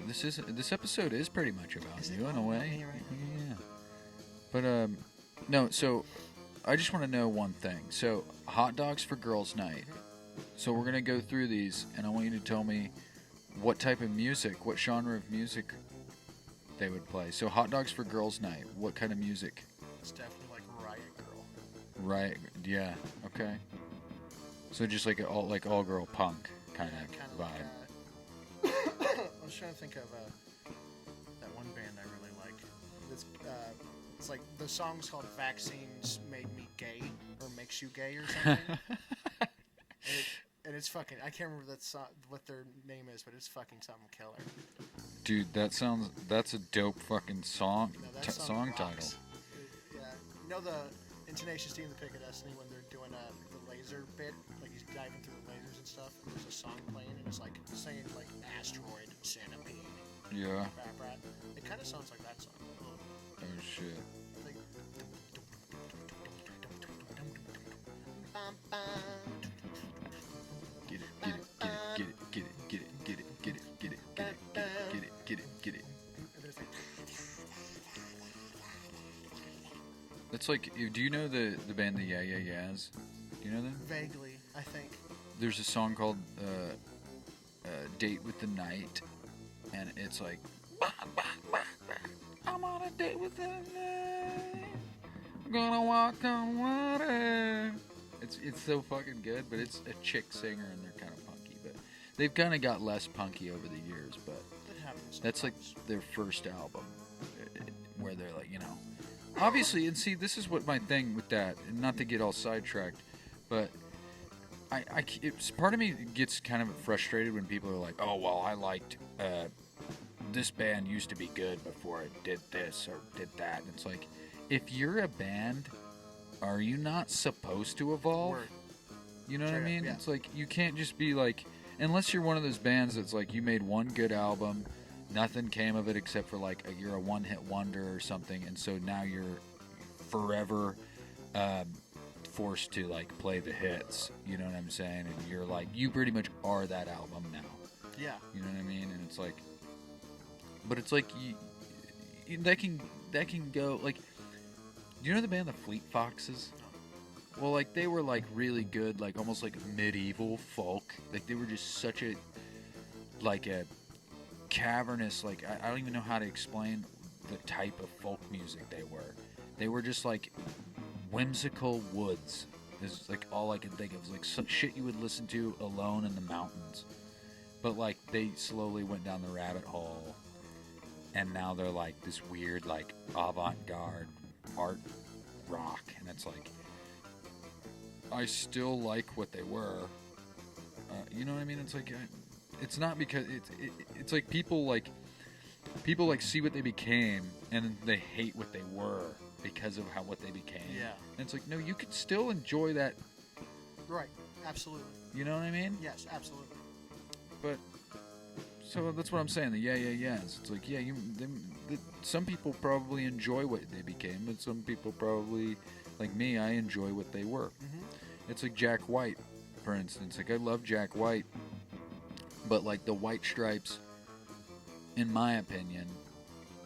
This episode is pretty much about you in a way. Me, right? Yeah. But no. So I just want to know one thing. So hot dogs for girls' night. So we're gonna go through these, and I want you to tell me what type of music, what genre of music they would play. So hot dogs for girls' night. What kind of music? It's definitely like Riot Girl. Right. Yeah. Okay. So just like all girl punk kind of vibe. I was trying to think of that one band I really like. It's like the song's called "Vaccines Made Me Gay" or "Makes You Gay" or something. and it's fucking. I can't remember what their name is, but it's fucking something killer. Dude, that's a dope fucking song. No, song rocks. title. Yeah, you know the in Tenacious D and the Pick of Destiny when they're doing the laser bit, like he's diving through the lasers and stuff. And there's a song playing, and it's like saying like asteroid centipede. Yeah. Rap. It kind of sounds like that song. Oh shit. Like, Get it. That's like, do you know the band the Yeah Yeah Yeahs? Do you know them? vaguely, I think. There's a song called Date with the Night, and it's like, I'm on a date with the night, I'm gonna walk on water. It's so fucking good, but it's a chick singer and they're kind of punky, but they've kind of got less punky over the years, but that's like their first album where they're like, you know, obviously, and see, this is what my thing with that, and not to get all sidetracked, but it's part of me gets kind of frustrated when people are like, oh, well, I liked, this band used to be good before it did this or did that. And it's like, if you're a band, are you not supposed to evolve? Word. You know what I mean? Yeah. It's like, you can't just be like, unless you're one of those bands that's like, you made one good album, nothing came of it except for like you're a one-hit wonder or something, and so now you're forever forced to like play the hits. You know what I'm saying? And you're like, you pretty much are that album now. Yeah. You know what I mean? And it's like, but it's like that can go like. Do you know the band the Fleet Foxes? Well, like they were like really good, like almost like medieval folk. Like they were just such a cavernous, like I don't even know how to explain the type of folk music they were. They were just like whimsical woods. Is like all I could think of. It was like some shit you would listen to alone in the mountains. But like they slowly went down the rabbit hole, and now they're like this weird like avant-garde art rock, and it's like I still like what they were. You know what I mean? It's like it's not because it's like people see what they became and they hate what they were because of what they became. Yeah. And it's like, no, you can still enjoy that. Right. Absolutely. You know what I mean? Yes, absolutely. But so that's what I'm saying. The yes. It's like, some people probably enjoy what they became, but some people probably, like me, I enjoy what they were. Mm-hmm. It's like Jack White, for instance. Like, I love Jack White, but like the White Stripes, in my opinion,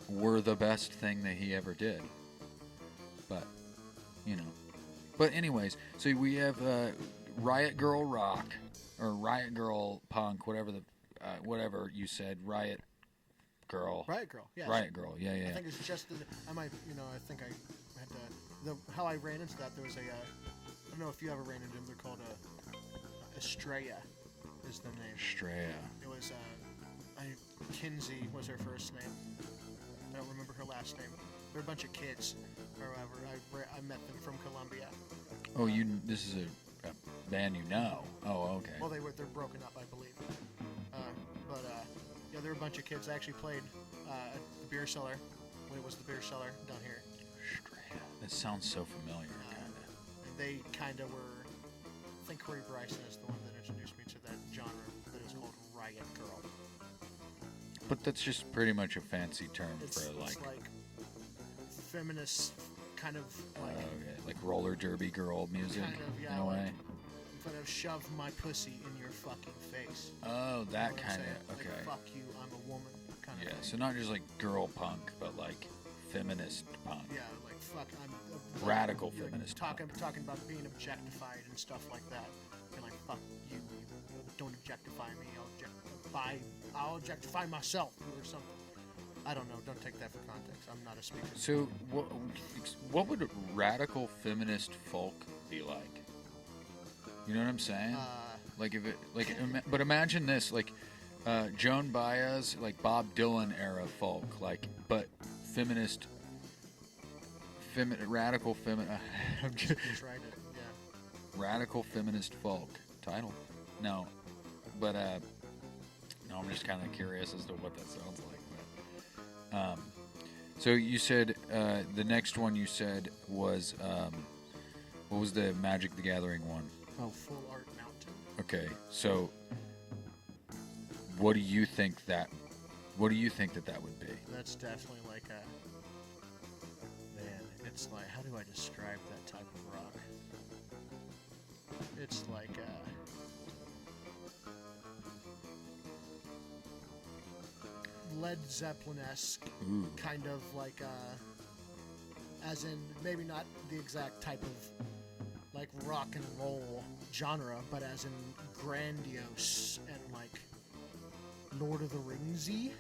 were the best thing that he ever did. But, But anyways, so we have Riot Girl Rock, or Riot Girl Punk, whatever you said, Riot Girl. Riot Girl, yes. Riot Girl, yeah. I think it's just, I might, I think I had to, how I ran into that, there was I don't know if you ever ran into them, they're called Estrella, is the name. Estrella. It was, Kinsey was her first name. I don't remember her last name. They're a bunch of kids, or whatever. I met them from Colombia. Oh, this is a band you know. Oh, okay. Well, they're broken up, I believe. Yeah, there were a bunch of kids. I actually played at the beer cellar, when it was the beer cellar down here. Estrella. That sounds so familiar, kind of. And they kind of were, I think Corey Bryson is the one that introduced me to that genre that is called Riot Girl. But that's just pretty much a fancy term It's like feminist kind of like... okay. Like roller derby girl music, kind of, yeah, in a way. Kind of shove my pussy in your fucking face. Oh, that kind of, okay. Like, fuck you, I'm a woman, kind of Yeah, thing. so not just like girl punk, but like feminist punk. Yeah, like fuck, I'm... Radical you're feminist talking about being objectified and stuff like that. And like, fuck you, don't objectify me, I'll objectify myself or something. I don't know, don't take that for context. I'm not a speaker. So, what would radical feminist folk be like? You know what I'm saying? But imagine this, like Joan Baez, like Bob Dylan era folk, like, but feminist, radical feminist. Tried it, yeah. Radical feminist folk title. No, but no, I'm just kind of curious as to what that sounds like. But, so you said the next one you said was what was the Magic the Gathering one? Oh, Full Art Mountain. Okay, so what do you think that would be? That's definitely like man, it's like, how do I describe that type of rock? It's like Led Zeppelin-esque, kind of like as in maybe not the exact type of like rock and roll genre, but as in grandiose and like Lord of the Ringsy.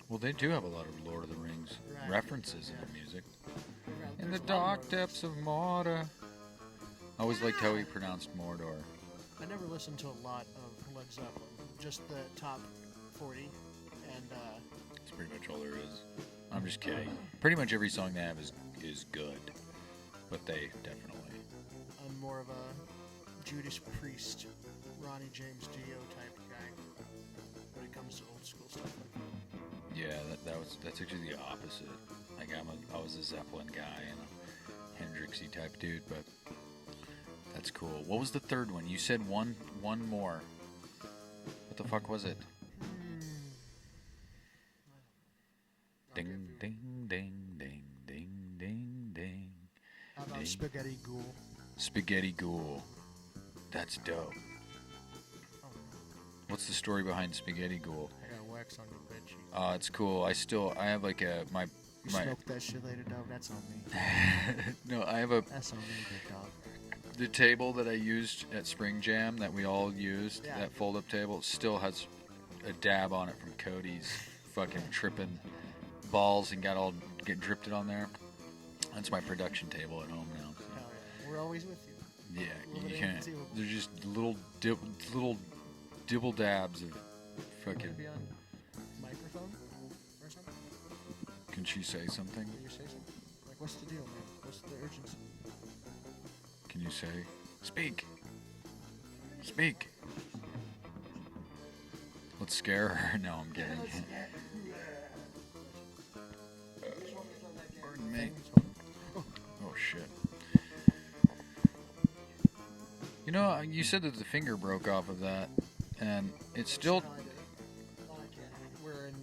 Well, they do have a lot of Lord of the Rings references in their music. Yeah, In the dark depths of Mordor. I always liked how he pronounced Mordor. I never listened to a lot of Led Zeppelin, just the top 40, and That's pretty much all there is. I'm just kidding. Pretty much every song they have is good, but they definitely. I'm more of a Judas Priest, Ronnie James Dio type guy when it comes to old school stuff like that. Yeah, that's actually the opposite. Like I was a Zeppelin guy and a Hendrixy type dude, but that's cool. What was the third one? You said one more. What the fuck was it? Ding ding ding ding ding ding ding. How about Spaghetti Ghoul? Spaghetti Ghoul. That's dope. Oh, What's the story behind Spaghetti Ghoul? I got wax on your bed sheet. It's cool. I have like my Smoke that shit later, dog. That's on me. no, I have That's on me, big dog. the table that I used at Spring Jam that we all used, Yeah. that fold-up table, still has a dab on it from Cody's fucking tripping balls and get dripped on there. That's my production table at home now. So. Hell yeah. We're always with you. Yeah, Little you bit can't. too. They're just little dibble dabs of fucking. Maybe on microphone or something? Can she say something? Can you say something? Like, what's the deal, man? What's the urgency? Can you say? Speak. Speak. Let's scare her. No, I'm kidding. Pardon me. Oh, shit. You know, you said that the finger broke off of that, and it's still... We're in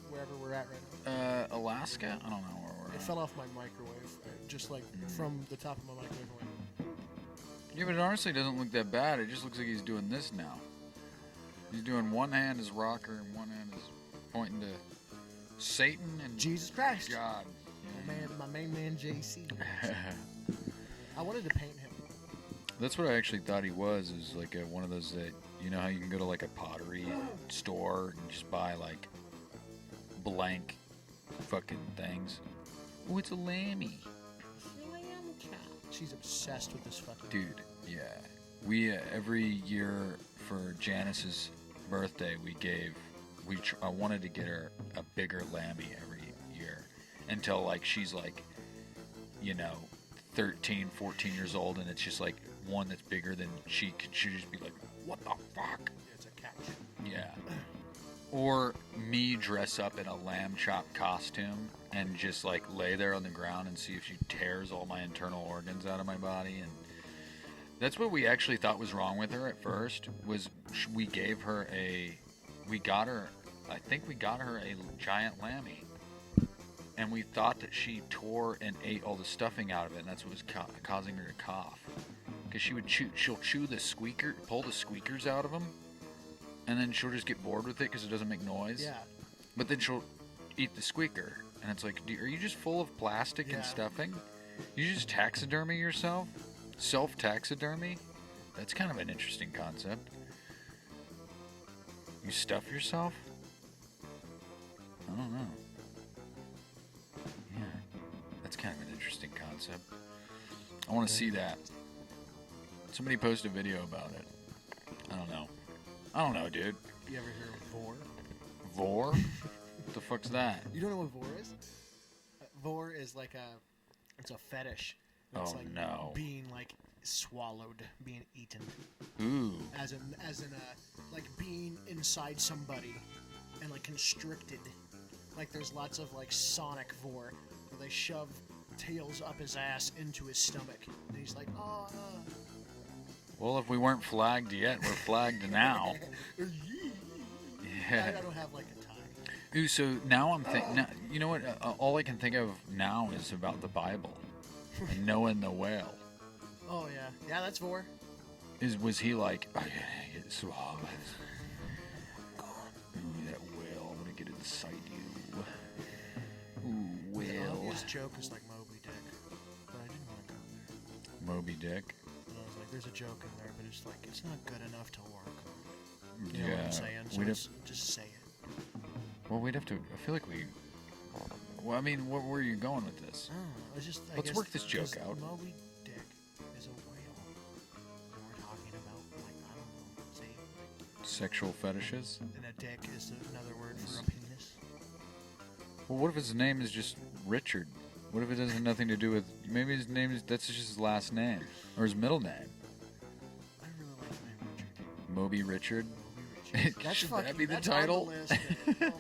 wherever we're at right now. Alaska? I don't know where we're It at. fell off my microwave, just like from the top of my microwave. Yeah, but it honestly doesn't look that bad. It just looks like he's doing this now. He's doing one hand is rocker and one hand is pointing to Satan and Jesus Christ. God. My main man JC. I wanted to paint him. That's what I actually thought he was. Is like one of those that, you know how you can go to like a pottery store and just buy like blank fucking things. Oh, it's a lammy. She's obsessed with this fucking Dude, yeah. We every year for Janice's birthday, I wanted to get her a bigger lammy every year until like she's like, you know, 13, 14 years old, and it's just like one that's bigger than she could. She'd just be like, what the fuck? It's a catch. Yeah. Or me dress up in a lamb chop costume and just like lay there on the ground and see if she tears all my internal organs out of my body. And that's what we actually thought was wrong with her at first, was we got her a giant lammy. And we thought that she tore and ate all the stuffing out of it, and that's what was causing her to cough. Because she'll pull the squeakers out of them, and then she'll just get bored with it because it doesn't make noise. Yeah. But then she'll eat the squeaker, and it's like, are you just full of plastic and stuffing? You just taxidermy yourself? Self-taxidermy? That's kind of an interesting concept. You stuff yourself? I don't know. Yeah, that's kind of an interesting concept. I want to see that. Somebody post a video about it. I don't know, dude. You ever hear of vor? Vor? What the fuck's that? You don't know what vor is? Vor is like it's a fetish. It's like being like swallowed, being eaten. Ooh. As in like being inside somebody and like constricted. Like there's lots of like Sonic vor where they shove tails up his ass into his stomach and he's like, oh. Well, if we weren't flagged yet, we're flagged now. Yeah. I don't have like a tie. Ooh, so now I'm thinking. You know what? All I can think of now is about the Bible and Noah and the whale. Oh yeah, yeah, that's vor. Was he like, I gotta get swallowed? Ooh, that whale! I'm gonna get inside you. Ooh, whale. His joke is like Moby Dick, but I didn't want to go there. Moby Dick. And I was like, there's a joke in there, but it's like it's not good enough to work. You Yeah. know what I'm saying? So let's just say it. Well, we'd have to. I feel like we. Well, I mean, where are you going with this? It's just, Let's work this joke out. Moby Dick is a whale. And we're talking about, like, I don't know, say, like, Sexual fetishes? and a dick is another word for a penis. Well, what if his name is just Richard? What if it has nothing to do with... Maybe his name is... That's just his last name. Or his middle name. I really like the name Richard. Moby Richard? Moby Richard. That's Should that fucking, be the that's title? On the list. Oh my god.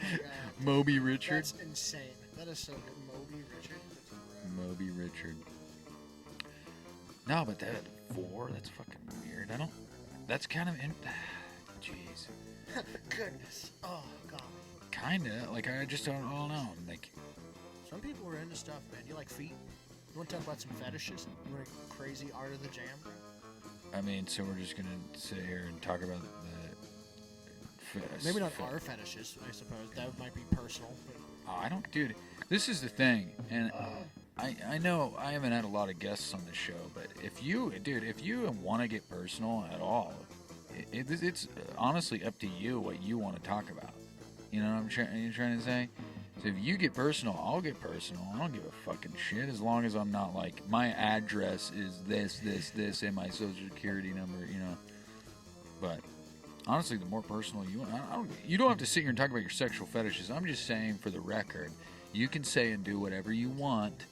Moby Richard? That's insane. That is so good. Moby Richard. That's right. Moby Richard. No, but that... Four? That's fucking weird. I don't... That's kind of... Jeez. Goodness. Oh, God. Kinda. Like, I just don't know. Like... Some people are into stuff, man. You like feet? You want to talk about some fetishes? You want a crazy art of the jam? I mean, so we're just gonna sit here and talk about the... Maybe not our fetishes, I suppose. That might be personal. But... Oh, I don't... Dude, this is the thing. And I know I haven't had a lot of guests on this show, but if you want to get personal at all, it's honestly up to you what you want to talk about. You know what I'm trying to say? So if you get personal, I'll get personal. I don't give a fucking shit as long as I'm not like, my address is this, and my social security number, you know. But honestly, the more personal you want, you don't have to sit here and talk about your sexual fetishes. I'm just saying, for the record, you can say and do whatever you want,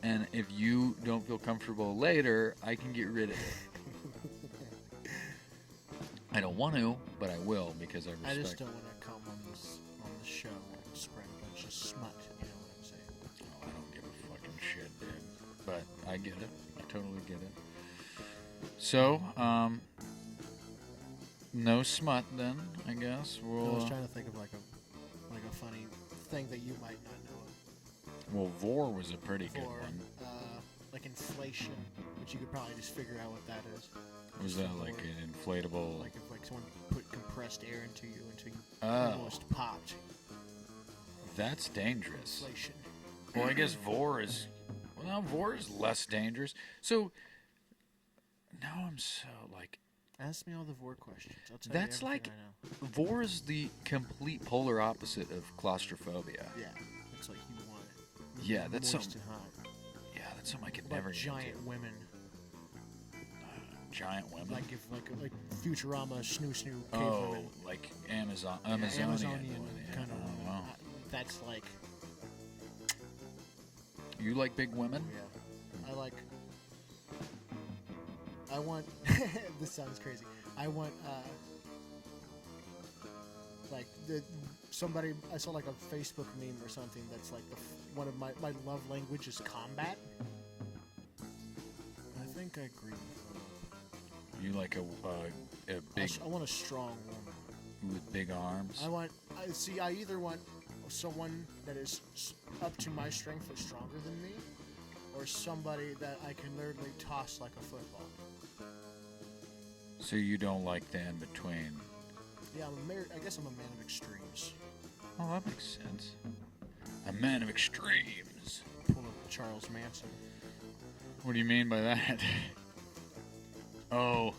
and if you don't feel comfortable later, I can get rid of it. I don't want to, but I will because I respect. I just don't want to come on the show and spread a bunch of smut. You know what I'm saying? Oh, I don't give a fucking shit, dude. But I get it. I totally get it. So, no smut then, I guess. I We'll. was trying to think of like a funny thing that you might not know Well, Vor was a pretty of. good Or one. like inflation, which you could probably just figure out what that is. Was that like an inflatable? Like if like someone put compressed air into you until you Oh. almost popped. That's dangerous. Inflation. Well, I guess Vor is. Well, now Vor is less dangerous. So now I'm so like. Ask me all the Vor questions. I'll tell That's you like everything I know. Vor is the complete polar opposite of claustrophobia. Yeah, it's like you want it. Yeah, that's moist some. and hot. Yeah, that's something I could Like never get giant into. women. Giant women. Like if like Futurama snoo cave Oh, women. like Amazonian Amazonian one, yeah. kind of Oh, women. wow. That's like You like big women? yeah. I want this sounds crazy. I want like somebody I saw like a Facebook meme or something that's like one of my love language is combat. I think I agree with that. You like a big I want a strong woman. with big arms? I either want someone that is up to my strength or stronger than me, or somebody that I can literally toss like a football. So you don't like the in between? Yeah, I guess I'm a man of extremes. Oh, that makes sense. A man of extremes. Pull up Charles Manson. What do you mean by that? Oh.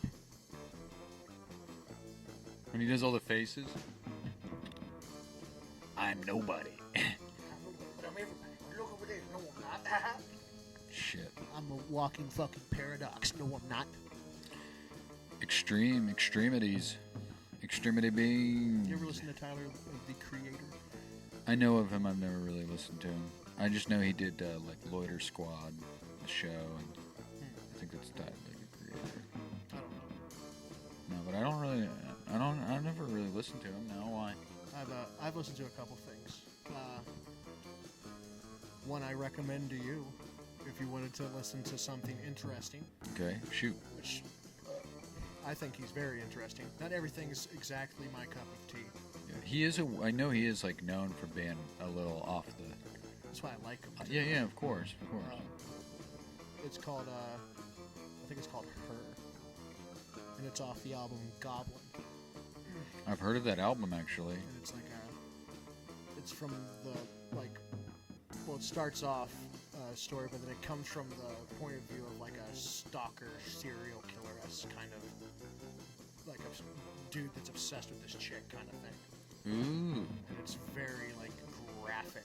When he does all the faces? I'm nobody. But I'm everybody. Look over there. No, I'm not. Shit. I'm a walking fucking paradox. No, I'm not. Extremities. Extremity beans. You ever listen to Tyler, the Creator? I know of him. I've never really listened to him. I just know he did like Loiter Squad, the show, and I think that's Tyler, the Creator. I don't know. No, but I never really listened to him. No, why? I've listened to a couple things. One I recommend to you, if you wanted to listen to something interesting, Okay, shoot. which I think he's very interesting. Not everything is exactly my cup of tea. Yeah, he is I know he is like known for being a little off the. That's why I like him. Too. Yeah, of course. It's called, I think it's called Her. And it's off the album Goblin. I've heard of that album actually. And it's like it's from the, like, well, it starts off a story, but then it comes from the point of view of like a stalker, serial killer-esque kind of, like a dude that's obsessed with this chick kind of thing. Ooh. And it's very, like, graphic.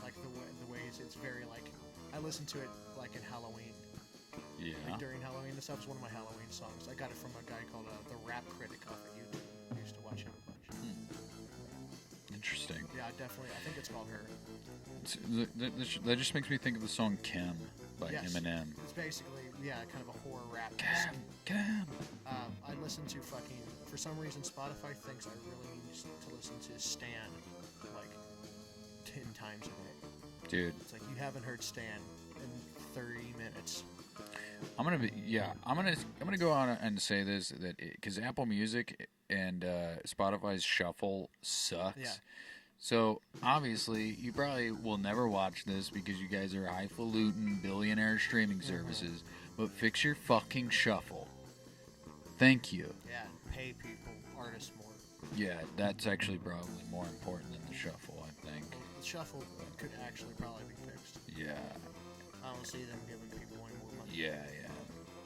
Like, the way it's very, like, I listen to it, like, in Halloween. Yeah. Like, during Halloween. This was one of my Halloween songs. I got it from a guy called The Rap Critic off of YouTube. I used to watch him a bunch. Interesting. Yeah, I think it's called Her. That just makes me think of the song Kim by Yes. Eminem. It's basically, yeah, kind of a horror rap. Kim. I listen to fucking, for some reason, Spotify thinks I really need to listen to Stan, like, 10 times a day. Dude, It's like, you haven't heard Stan in 30 minutes. I'm gonna go on and say this, that because Apple Music and Spotify's shuffle sucks. Yeah. So obviously you probably will never watch this because you guys are highfalutin billionaire streaming services. But fix your fucking shuffle. Thank you. Yeah, pay people, artists more. Yeah, that's actually probably more important than the shuffle, I think. The shuffle could actually probably be fixed. Yeah. I don't see them giving people any more money. Yeah,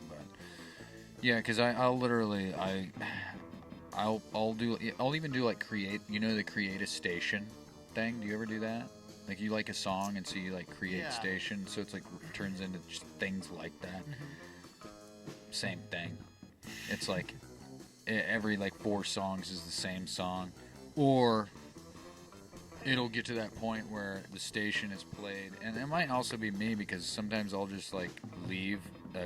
but because I'll even do like the create a station thing. Do you ever do that? Like you like a song and so you like create Yeah. station, so it's like turns into just things like that. Same thing. It's like every like 4 songs is the same song, or it'll get to that point where the station is played, and it might also be me because sometimes I'll just like leave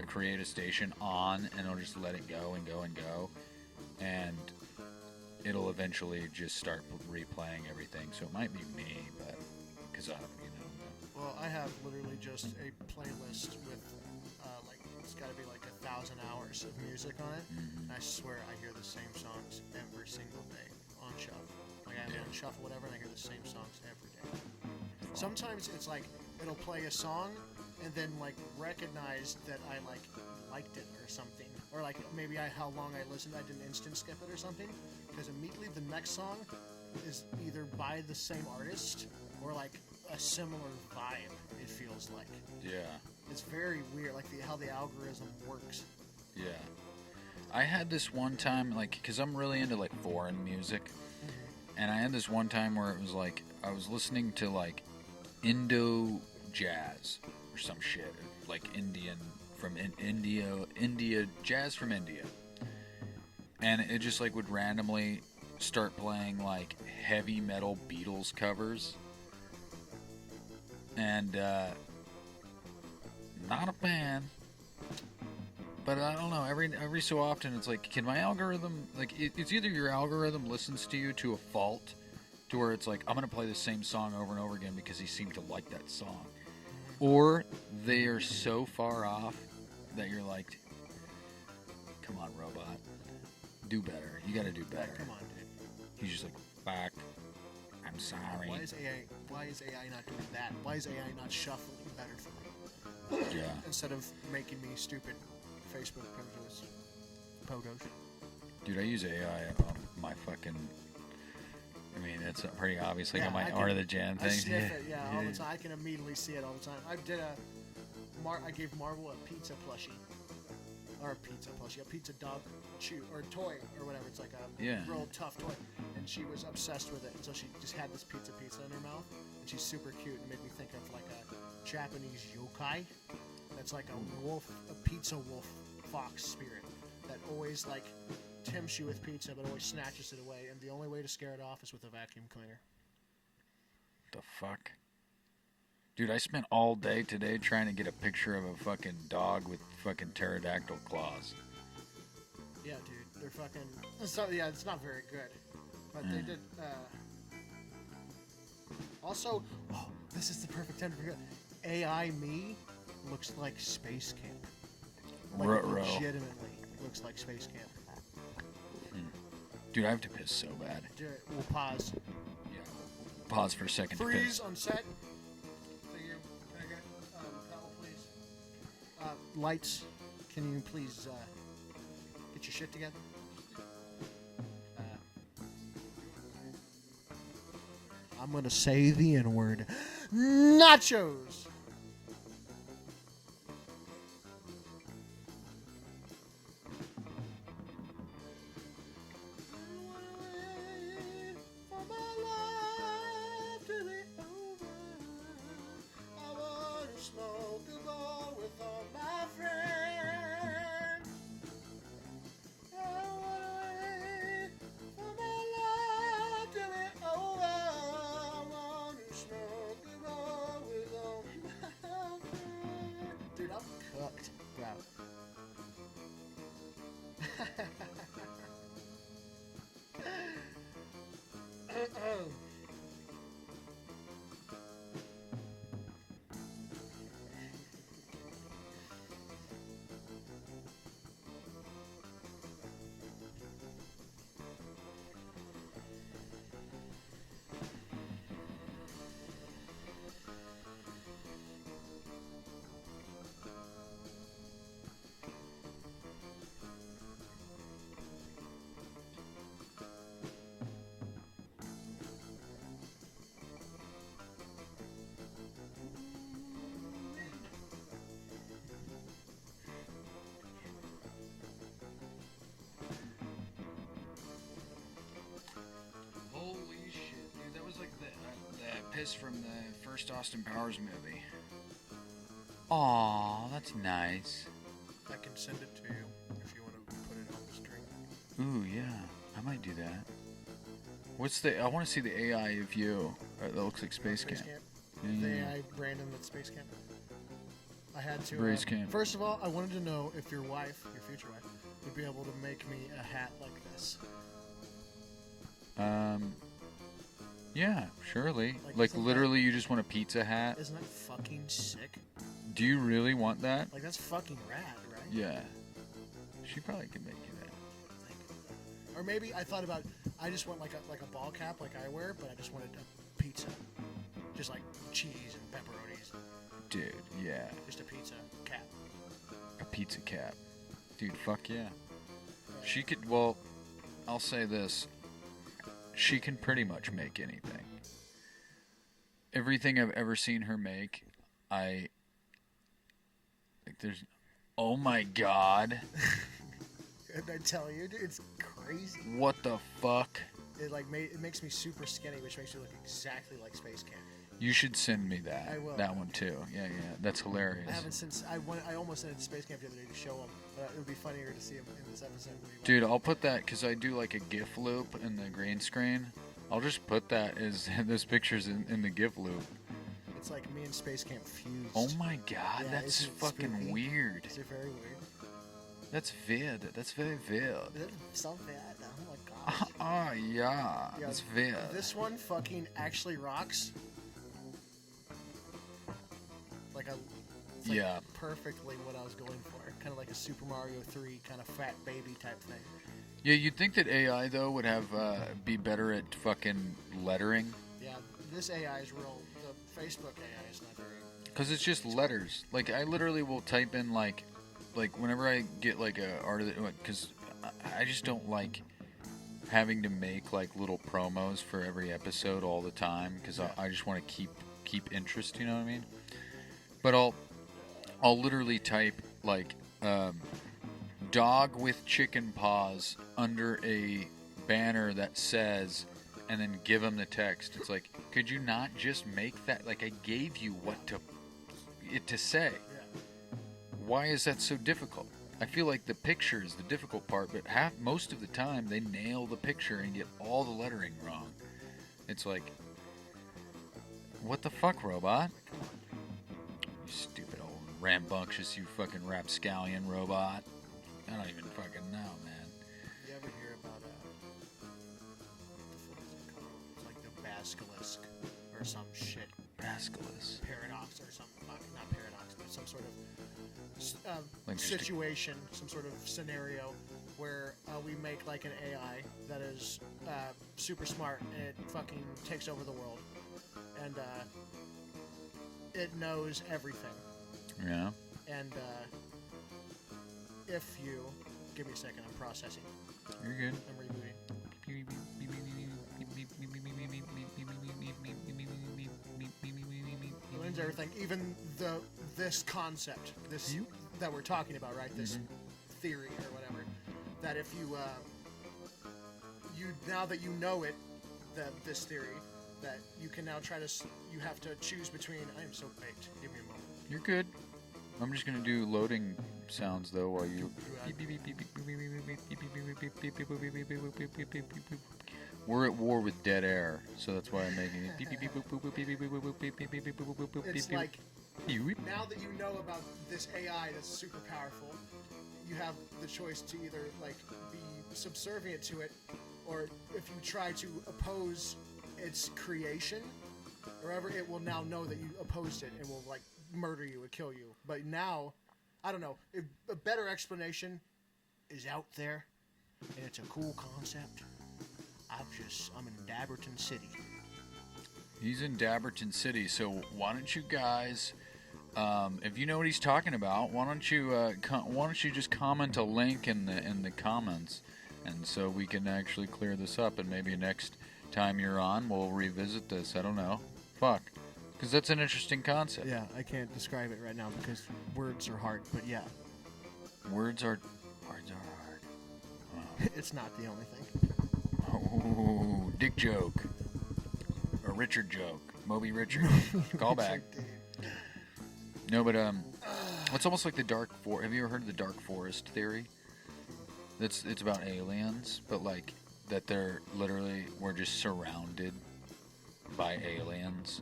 create a station on and I'll just let it go and go and go and it'll eventually just start replaying everything. So it might be me, but because Well, I have literally just a playlist with, it's got to be like 1,000 hours of music on it. And I swear I hear the same songs every single day on shuffle. Like I have it on shuffle, whatever, and I hear the same songs every day. Sometimes it's like it'll play a song and then like recognize that I liked it or something, or like maybe how long I listened, I didn't instant skip it or something, because immediately the next song is either by the same artist or like a similar vibe. It feels like. Yeah. It's very weird, like how the algorithm works. Yeah. I had this one time, like, because I'm really into like foreign music, and I had this one time where it was like I was listening to like Indo jazz or some shit, like Indian from India jazz from India, and it just like would randomly start playing like heavy metal Beatles covers, and not a fan. But I don't know. Every so often, it's like, can my algorithm, like, it's either your algorithm listens to you to a fault, to where it's like, I'm gonna play the same song over and over again because he seemed to like that song, or they are so far off that you're like, come on, robot, do better. You gotta do better. Come on, dude. He's just like, fuck. I'm sorry. Why is AI not doing that? Why is AI not shuffling better for me? Yeah. Instead of making me stupid Facebook photos. Dude, I use AI on my fucking. I mean, it's pretty obvious. Like Yeah, on my I Art can- of the Jam I thing. sniff it, all the time. I can immediately see it all the time. I gave Marvel a pizza plushie. Or a pizza dog chew, or toy, or whatever. It's like a real tough toy. And she was obsessed with it. And so she just had this pizza in her mouth. And she's super cute and made me think of like a Japanese yokai. That's like a wolf, a pizza wolf fox spirit that always like tempts you with pizza but always snatches it away, and the only way to scare it off is with a vacuum cleaner. The fuck? Dude, I spent all day today trying to get a picture of a fucking dog with fucking pterodactyl claws. Yeah, dude, they're fucking. It's not very good, but they did. Also, this is the perfect time to forget. AI me looks like Space Camp. Like, Ruh-roh. legitimately looks like Space Camp. Dude, I have to piss so bad. Dude, we'll pause. Yeah. Pause for a second to Freeze piss. on set. Thank you. Can I get Powell, please? Lights, can you please get your shit together? I'm gonna say the N-word. Nachos! Dude, I'm cooked, bro. Holy shit, dude. That was like the piss from the first Austin Powers movie. Aw, that's nice. I can send it to you if you want to put it on the stream. Ooh, yeah. I might do that. I want to see the AI of you. That looks like Space Camp. The AI Brandon at Space Camp. I had to. Brace Camp. First of all, I wanted to know if your wife, your future wife, would be able to make me a hat like this. Yeah, surely. Like, literally, you just want a pizza hat? Isn't that fucking sick? Do you really want that? Like, that's fucking rad, right? Yeah. She probably could make you that. Or maybe I thought about, I just want like a ball cap like I wear, but I just wanted a pizza. Just like cheese and pepperonis. Dude, yeah. Just a pizza cap. A pizza cap. Dude, fuck yeah. She could, well, I'll say this. She can pretty much make anything. Everything I've ever seen her make, like there's, oh my god. And I tell you, dude, it's crazy. What the fuck? It it makes me super skinny, which makes me look exactly like Space Camp. You should send me that. I will. That one too. Yeah, that's hilarious. I haven't since I almost sent it to Space Camp the other day to show him, but it would be funnier to see him in this episode. Dude, I'll put that because I do like a GIF loop in the green screen. I'll just put that as those pictures in the GIF loop. It's like me and Space Camp fused. Oh my god, Yeah, that's isn't it fucking spooky? weird. Is it very weird? That's weird. That's very weird. It's so bad. Oh my gosh. Oh yeah, that's weird. This one fucking actually rocks. It's like Yeah. perfectly what I was going for. Kind of like a Super Mario 3 kind of fat baby type thing. Yeah, you'd think that AI though would have be better at fucking lettering, Yeah, this AI is real. The Facebook AI is not very. because it's just letters. Like I literally will type in like whenever I get like a art of the, because I just don't like having to make like little promos for every episode all the time because I just want to keep interest. You know what I mean? But I'll literally type like dog with chicken paws under a banner that says, and then give them the text. It's like, could you not just make that? Like I gave you what to say. Yeah. Why is that so difficult? I feel like the picture is the difficult part, but most of the time they nail the picture and get all the lettering wrong. It's like, what the fuck, robot? You stupid old rambunctious, you fucking rapscallion robot. I don't even fucking know, man. You ever hear about what the fuck is it called? It's like the basilisk or some shit. Basilisk. Paradox or some not paradox, but some sort of Like just a- situation, some sort of scenario where we make like an AI that is super smart and it fucking takes over the world, and it knows everything. Yeah. And if you give me a second, I'm processing. You're good. I'm rebooting. It learns everything, even this concept, that we're talking about, right? This theory or whatever. That if you now that you know it, this theory, that you can now you have to choose between. I am so baked. Give me a moment. You're good. I'm just gonna do loading sounds though while you. We're at war with dead air, so that's why I'm making it. It's like now that you know about this AI that's super powerful, you have the choice to either like be subservient to it, or if you try to oppose its creation, or ever, it will now know that you opposed it and will like murder you and kill you. But now, I don't know. A better explanation is out there, and it's a cool concept. I'm in Dabberton City. He's in Dabberton City, so why don't you guys, if you know what he's talking about, why don't you just comment a link in the comments, and so we can actually clear this up, and maybe next time you're on, we'll revisit this. I don't know. Fuck. Because that's an interesting concept. Yeah, I can't describe it right now because words are hard, but yeah. Words are hard. It's not the only thing. Oh, dick joke. Or Richard joke. Moby Richard. Callback. No, but it's almost like the dark forest. Have you ever heard of the dark forest theory? It's about aliens, but like that we're just surrounded by aliens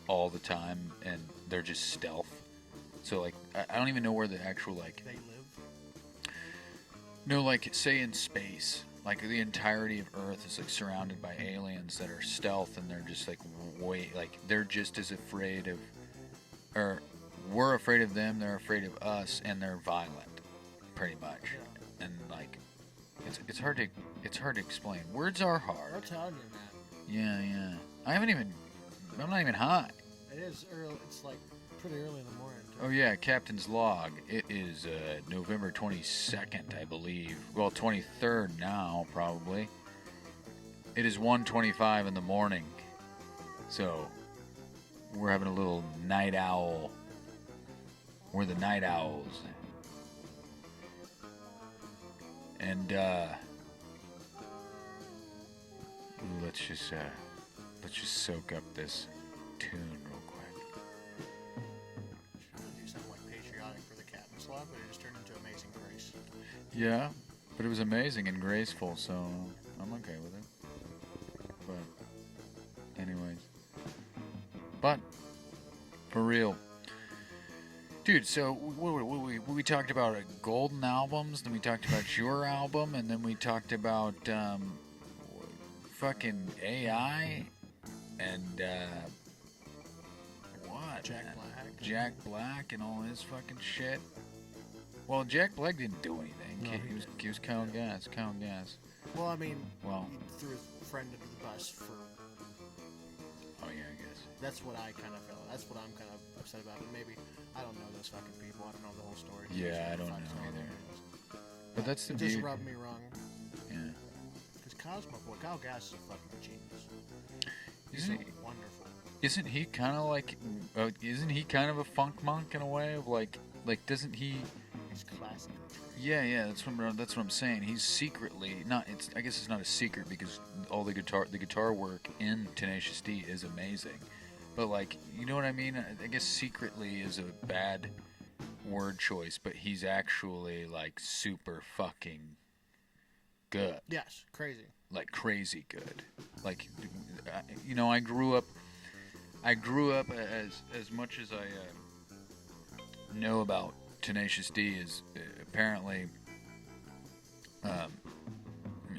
all the time, and they're just stealth. So like I don't even know where the actual like They live. No, like, say in space. Like, the entirety of Earth is, like, surrounded by aliens that are stealth, and they're just, like, they're just as afraid of... Or, we're afraid of them, they're afraid of us, and they're violent. Pretty much. Yeah. And, like, it's hard to explain. Words are hard. I'll tell you, man. Yeah. I'm not even high. It is early. It's like pretty early in the morning. Too. Oh yeah, Captain's log. It is November 22nd, I believe. Well, 23rd now, probably. It is 1:25 in the morning. So, we're having a little night owl. We're the night owls. And let's just soak up this tune real quick. You sound like patriotic for the Captain's Log, but it just turned into Amazing Grace. Yeah, but it was amazing and graceful, so I'm okay with it. But, anyways. But, for real. Dude, so we talked about golden albums, then we talked about your album, and then we talked about fucking AI and what? Jack Black and all his fucking shit. Well, Jack Black didn't do anything. No, he was counting gas. Well, I mean, Well, he threw his friend under the bus for. oh yeah, I guess. That's what I kind of felt. That's what I'm kind of upset about. But maybe I don't know those fucking people. I don't know the whole story. Yeah, I don't Fuck know knows. either. But that's the It just beauty. rubbed me wrong. Yeah. Because Kyle's my boy. Kyle Gass is a fucking genius. He's Isn't so he? wonderful. Isn't he kind of like? Isn't he kind of a funk monk in a way of like doesn't he? He's classic. Yeah. That's what I'm saying. He's secretly not. I guess it's not a secret because all the guitar work in Tenacious D is amazing. But like, you know what I mean? I guess secretly is a bad word choice, but he's actually like super fucking good. Yes, crazy. Like crazy good. Like, you know, I grew up as much as I know about Tenacious D is apparently,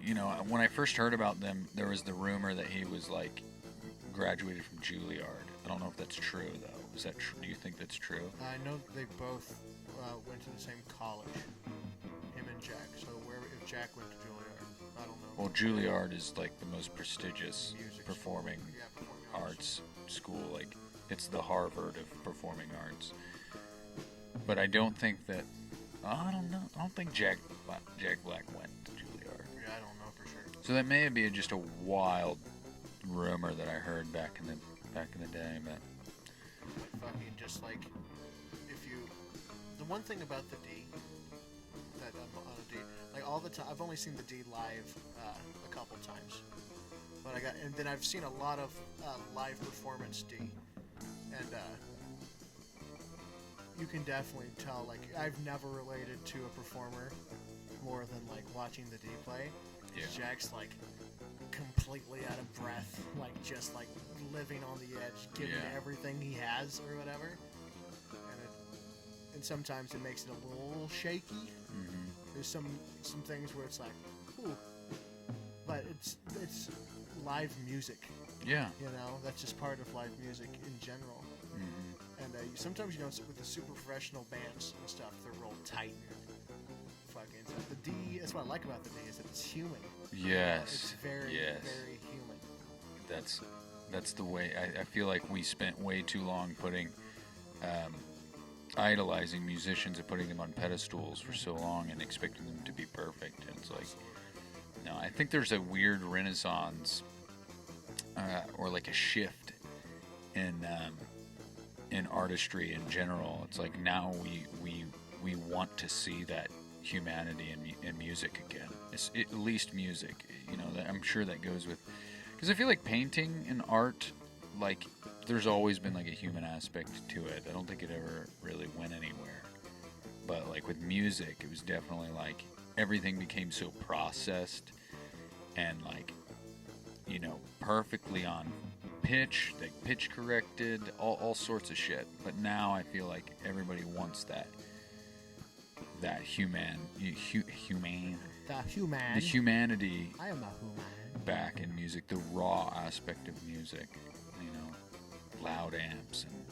you know, when I first heard about them, there was the rumor that he was like graduated from Juilliard. I don't know if that's true though. Is that true? Do you think that's true? I know they both went to the same college. Him and Jack. So if Jack went to Juilliard, I don't know. Well, Juilliard is like the most prestigious Music performing school. Yeah, performing arts school. Like, it's the Harvard of performing arts. But I don't think that. I don't know. I don't think Jack Black went to Juilliard. Yeah, I don't know for sure. So that may be just a wild rumor that I heard back in the day. But Fucking just like the one thing about the D that on a D, like all the time, I've only seen the D live a couple times, but and then I've seen a lot of live performance D, and you can definitely tell. Like, I've never related to a performer more than like watching the D play. Yeah. Jack's like completely out of breath, like just like living on the edge, giving everything he has or whatever. And sometimes it makes it a little shaky. mm-hmm. There's some things where it's like, ooh, but it's live music. yeah. You know, that's just part of live music in general. Mm-hmm. And sometimes, you know, with the super professional bands and stuff, they're real tight and fucking stuff. The D, that's what I like about the D, is that it's human. Yes. It's very, yes. very human. That's the way. I feel like we spent way too long putting idolizing musicians and putting them on pedestals for so long and expecting them to be perfect. And it's like, no, I think there's a weird renaissance or like a shift in artistry in general. It's like now we want to see that humanity in music again. It's, at least music, you know. I'm sure that goes with, because I feel like painting and art, like, there's always been like a human aspect to it. I don't think it ever really went anywhere. But like with music, it was definitely like everything became so processed and like, you know, perfectly on pitch, like pitch corrected, all sorts of shit. But now I feel like everybody wants that that The human. the humanity I am a human. back in music, the raw aspect of music, you know, loud amps and,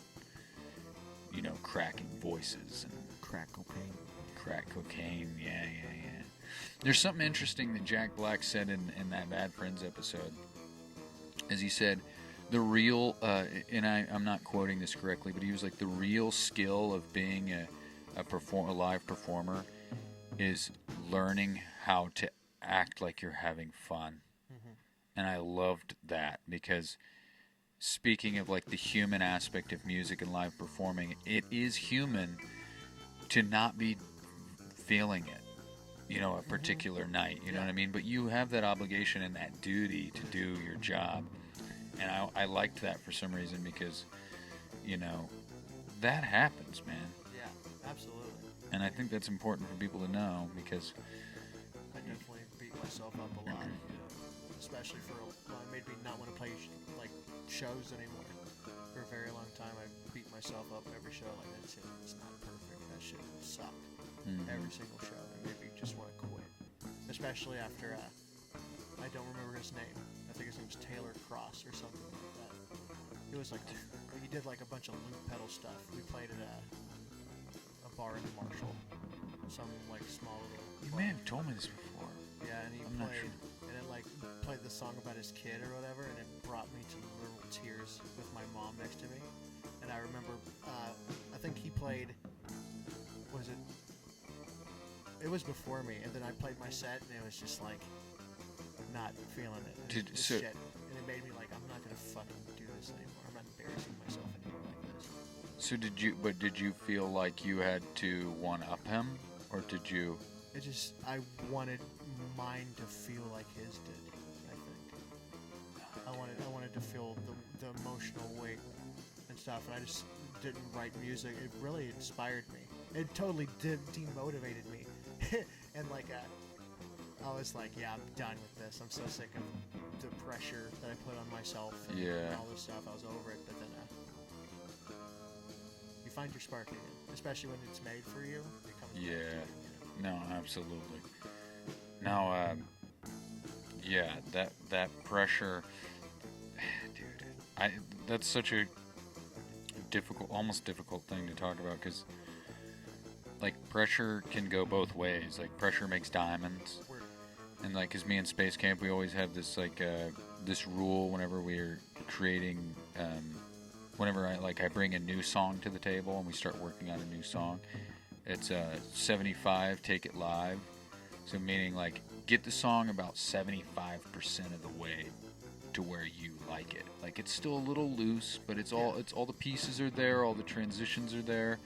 you know, cracking voices and Crack cocaine. yeah. There's something interesting that Jack Black said in that Bad Friends episode, as he said, the real, and I'm not quoting this correctly, but he was like, the real skill of being a live performer is learning how to act like you're having fun. Mm-hmm. And I loved that, because speaking of like the human aspect of music and live performing, it is human to not be feeling it, you know, a particular night, you know what I mean? But you have that obligation and that duty to do your job. And I liked that for some reason, because, you know, that happens, man. Yeah, absolutely. And I think that's important for people to know, because I definitely beat myself up a lot, especially for made me not want to play like shows anymore. For a very long time, I beat myself up every show. Like, that shit is not perfect. That shit sucked. Every single show. It made me just want to quit. Especially after I don't remember his name. I think his name's Taylor Cross or something like that. It was like he did like a bunch of loop pedal stuff. We played at a bar in Marshall, some like small little. you may have told me this before. Yeah, and he I'm not played, sure. and it like played the song about his kid or whatever, and it brought me to literal tears with my mom next to me. And I remember, I think he played, was it? It was before me, and then I played my set, and it was just like not feeling it. It's shit. And it made me like, I'm not gonna fucking do this anymore. I'm not embarrassing myself anymore like this. So did you feel like you had to one up him, or did you? It just, I wanted mine to feel like his did. I think I wanted to feel the emotional weight and stuff, and I just didn't write music. It really inspired me. It totally demotivated me, and like I was like, yeah, I'm done with this. I'm so sick of the pressure that I put on myself and all this stuff. I was over it, but then you find your spark again, especially when it's made for you. It comes back to you, you know? No, absolutely. Now, yeah, that pressure, dude. That's such a almost difficult thing to talk about, because like pressure can go both ways. Like, pressure makes diamonds, and like, as me in Space Camp, we always have this like this rule whenever we're creating. Whenever I bring a new song to the table and we start working on a new song, it's 75, take it live. So meaning, like, get the song about 75% of the way to where you like it. Like, it's still a little loose, but it's all the pieces are there, all the transitions are there.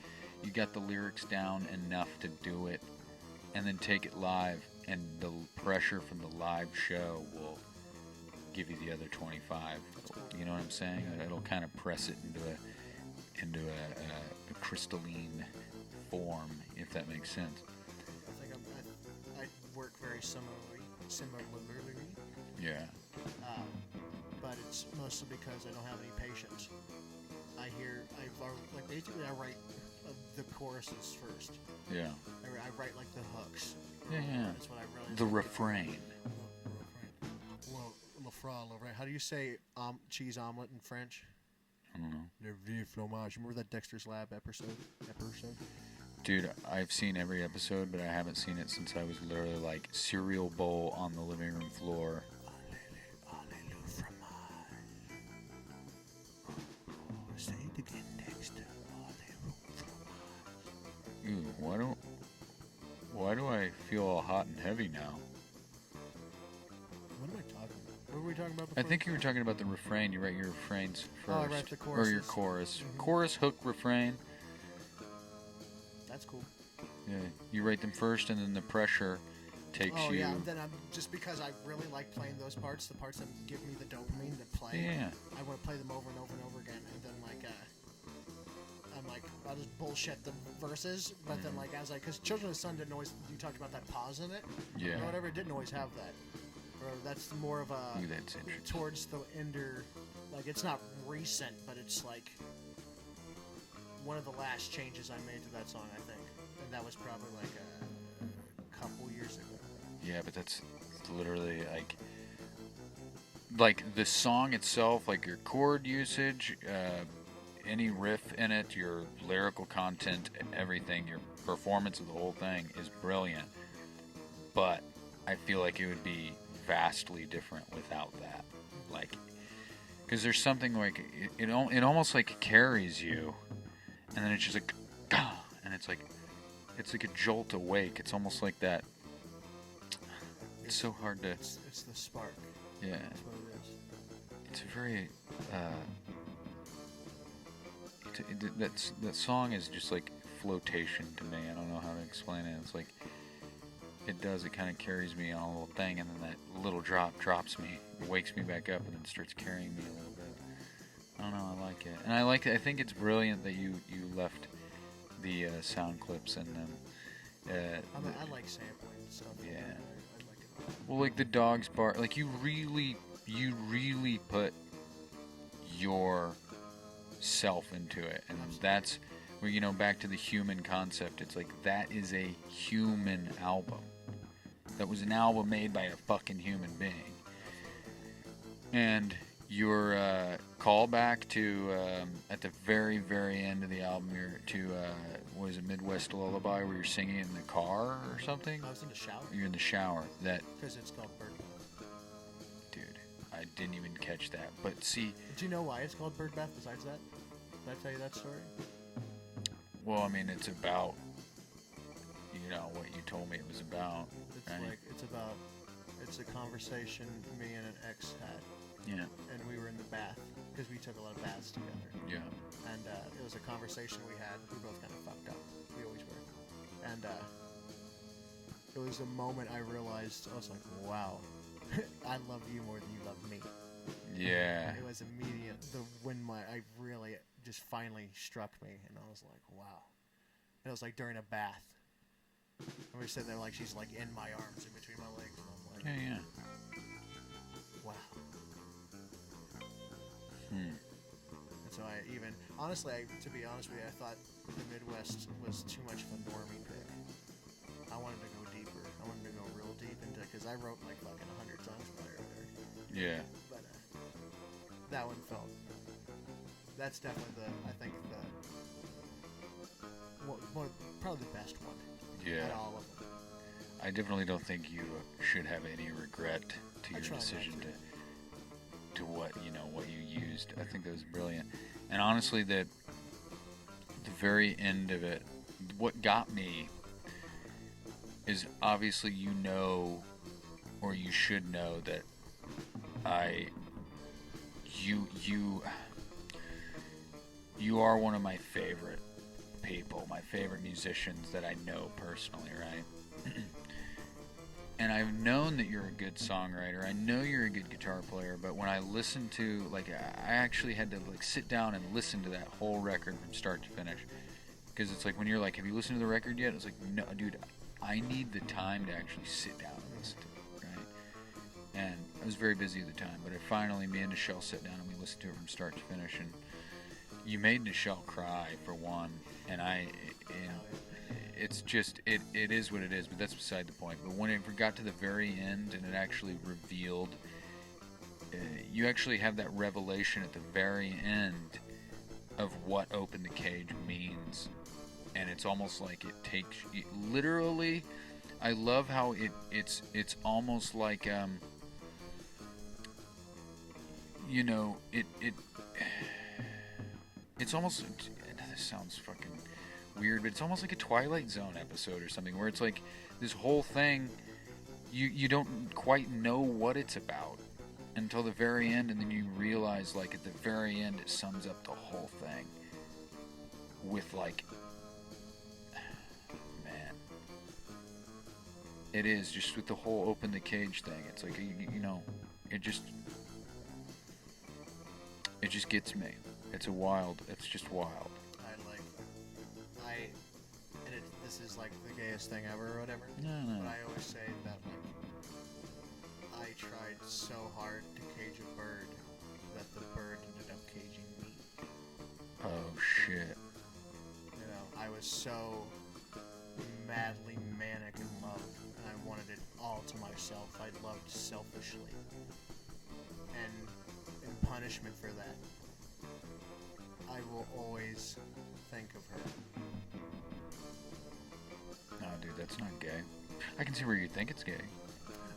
You got the lyrics down enough to do it, and then take it live, and the pressure from the live show will give you the other 25. You know what I'm saying? It'll kind of press it into a crystalline form, if that makes sense. I think I work very similarly. Yeah. But it's mostly because I don't have any patience. Basically I write the choruses first. Yeah. I write like the hooks. Yeah. That's what I really. The refrain. Well, right? How do you say cheese omelet in French? I don't know. Le vieux fromage. Remember that Dexter's Lab episode? Dude, I've seen every episode, but I haven't seen it since I was literally like cereal bowl on the living room floor. Le fromage. Say it again, Dexter. Ooh, why do I feel all hot and heavy now? What am I talking about? What were we talking about before? I think you were talking about the refrain. You write your refrains first. Oh, I write the choruses. Or your chorus. Mm-hmm. Chorus, hook, refrain. That's cool. Yeah, you write them first, and then the pressure takes you. Oh yeah, and then just because I really like playing those parts, the parts that give me the dopamine to play. Yeah. I want to play them over and over and over again, and then I'm like, I'll just bullshit the verses, but then because Children of the Sun didn't always, you talked about that pause in it. Yeah. Or whatever, it didn't always have that. Or that's more of a Ooh, that's interesting. towards the ender, like it's not recent, but it's like one of the last changes I made to that song, I think, and that was probably like couple years ago. Yeah, but that's literally like the song itself, like your chord usage, any riff in it, your lyrical content, and everything, your performance of the whole thing is brilliant. But I feel like it would be vastly different without that. Like, because there's something like it almost like carries you, and then it's just like, and it's like a jolt awake. It's almost like that. It's so hard to. It's the spark. Yeah. That's what it is. It's a very. That song is just like flotation to me. I don't know how to explain it. It's like it does. It kind of carries me on a little thing, and then that little drop drops me, wakes me back up, and then starts carrying me a little bit. I don't know. I like it, and I think it's brilliant that you left the sound clips in them. I like sampling stuff. Yeah. I like it. Well, like the dog's bark, like you really put your self into it, and that's where, you know, back to the human concept. It's like that is a human album. That was an album made by a fucking human being. And your callback to at the very, very end of the album, what is it, Midwest Lullaby, where you're singing in the car or something? I was in the shower. You're in the shower. That, Because it's called Bird Bath. dude, I didn't even catch that. But see, Do you know why it's called Bird Bath besides that? Did I tell you that story? well, I mean, it's about, you know, what you told me it was about. It's right? it's a conversation me and an ex had. Yeah. And we were in the bath because we took a lot of baths together. Yeah. And it was a conversation we had. We both kind of fucked up. We always were. And it was a moment I realized, I was like, wow, I love you more than you love me. Yeah. It was immediate. I really just finally struck me. And I was like, wow. And it was like during a bath. And we sitting there like she's like in my arms in between my legs. And I'm like, Yeah. wow. Hmm. And so to be honest with you, I thought the Midwest was too much of a normie pick. I wanted to go deeper. I wanted to go real deep into it because I wrote like fucking 100 songs about it earlier. Yeah. But that one felt. That's definitely probably the best one. Yeah. Out of all of them. I definitely don't think you should have any regret to your try not decision to. to what you used. I think that was brilliant. And honestly, the very end of it, what got me is obviously, you know, or you should know that you are one of my favorite people, my favorite musicians that I know personally, right? And I've known that you're a good songwriter. I know you're a good guitar player, but when I listened to, like, I actually had to, like, sit down and listen to that whole record from start to finish. Because it's like, when you're like, have you listened to the record yet? It's like, no, dude, I need the time to actually sit down and listen to it, right? And I was very busy at the time, but me and Nichelle sat down and we listened to it from start to finish, and you made Nichelle cry, for one, and it's just, it is what it is, but that's beside the point. But when it got to the very end and it actually revealed, you actually have that revelation at the very end of what Open the Cage means, and it's almost like it takes, literally, I love how it's almost like, you know, it's almost, this sounds fucking weird, but it's almost like a Twilight Zone episode or something, where it's like this whole thing, you don't quite know what it's about until the very end, and then you realize, like, at the very end it sums up the whole thing with, like, man, it is just with the whole Open the Cage thing. It's like, you know, it just gets me. It's just wild. This is like the gayest thing ever or whatever. No. But I always say that, like, I tried so hard to cage a bird that the bird ended up caging me. Oh shit. You know, I was so madly manic in love wanted it all to myself. I loved selfishly. And in punishment for that, I will always think of her. No, dude, that's not gay. I can see where you think it's gay,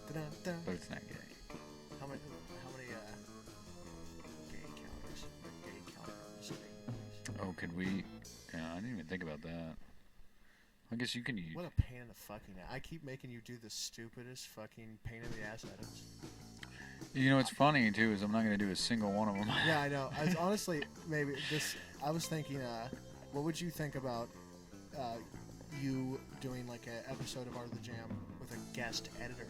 Da-da-da. but it's not gay. How many gay counters? Gay counter on the screen, please? Oh, could we? Yeah, I didn't even think about that. I guess you can use. What a pain in the fucking ass. I keep making you do the stupidest fucking pain in the ass edits. You know what's funny too is I'm not gonna do a single one of them. Yeah, I know. I was, honestly, maybe this. I was thinking, what would you think about you doing like an episode of Art of the Jam with a guest editor?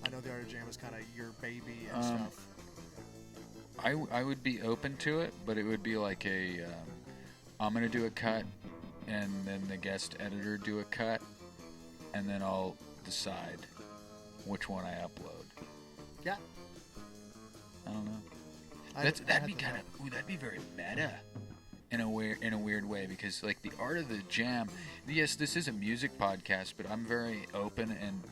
I know the Art of the Jam is kind of your baby and stuff. I would be open to it, but it would be like a I'm gonna do a cut, and then the guest editor do a cut, and then I'll decide which one I upload. Yeah. I don't know. That'd be very meta in a weird way, because like the Art of the Jam, yes, this is a music podcast, but I'm very open and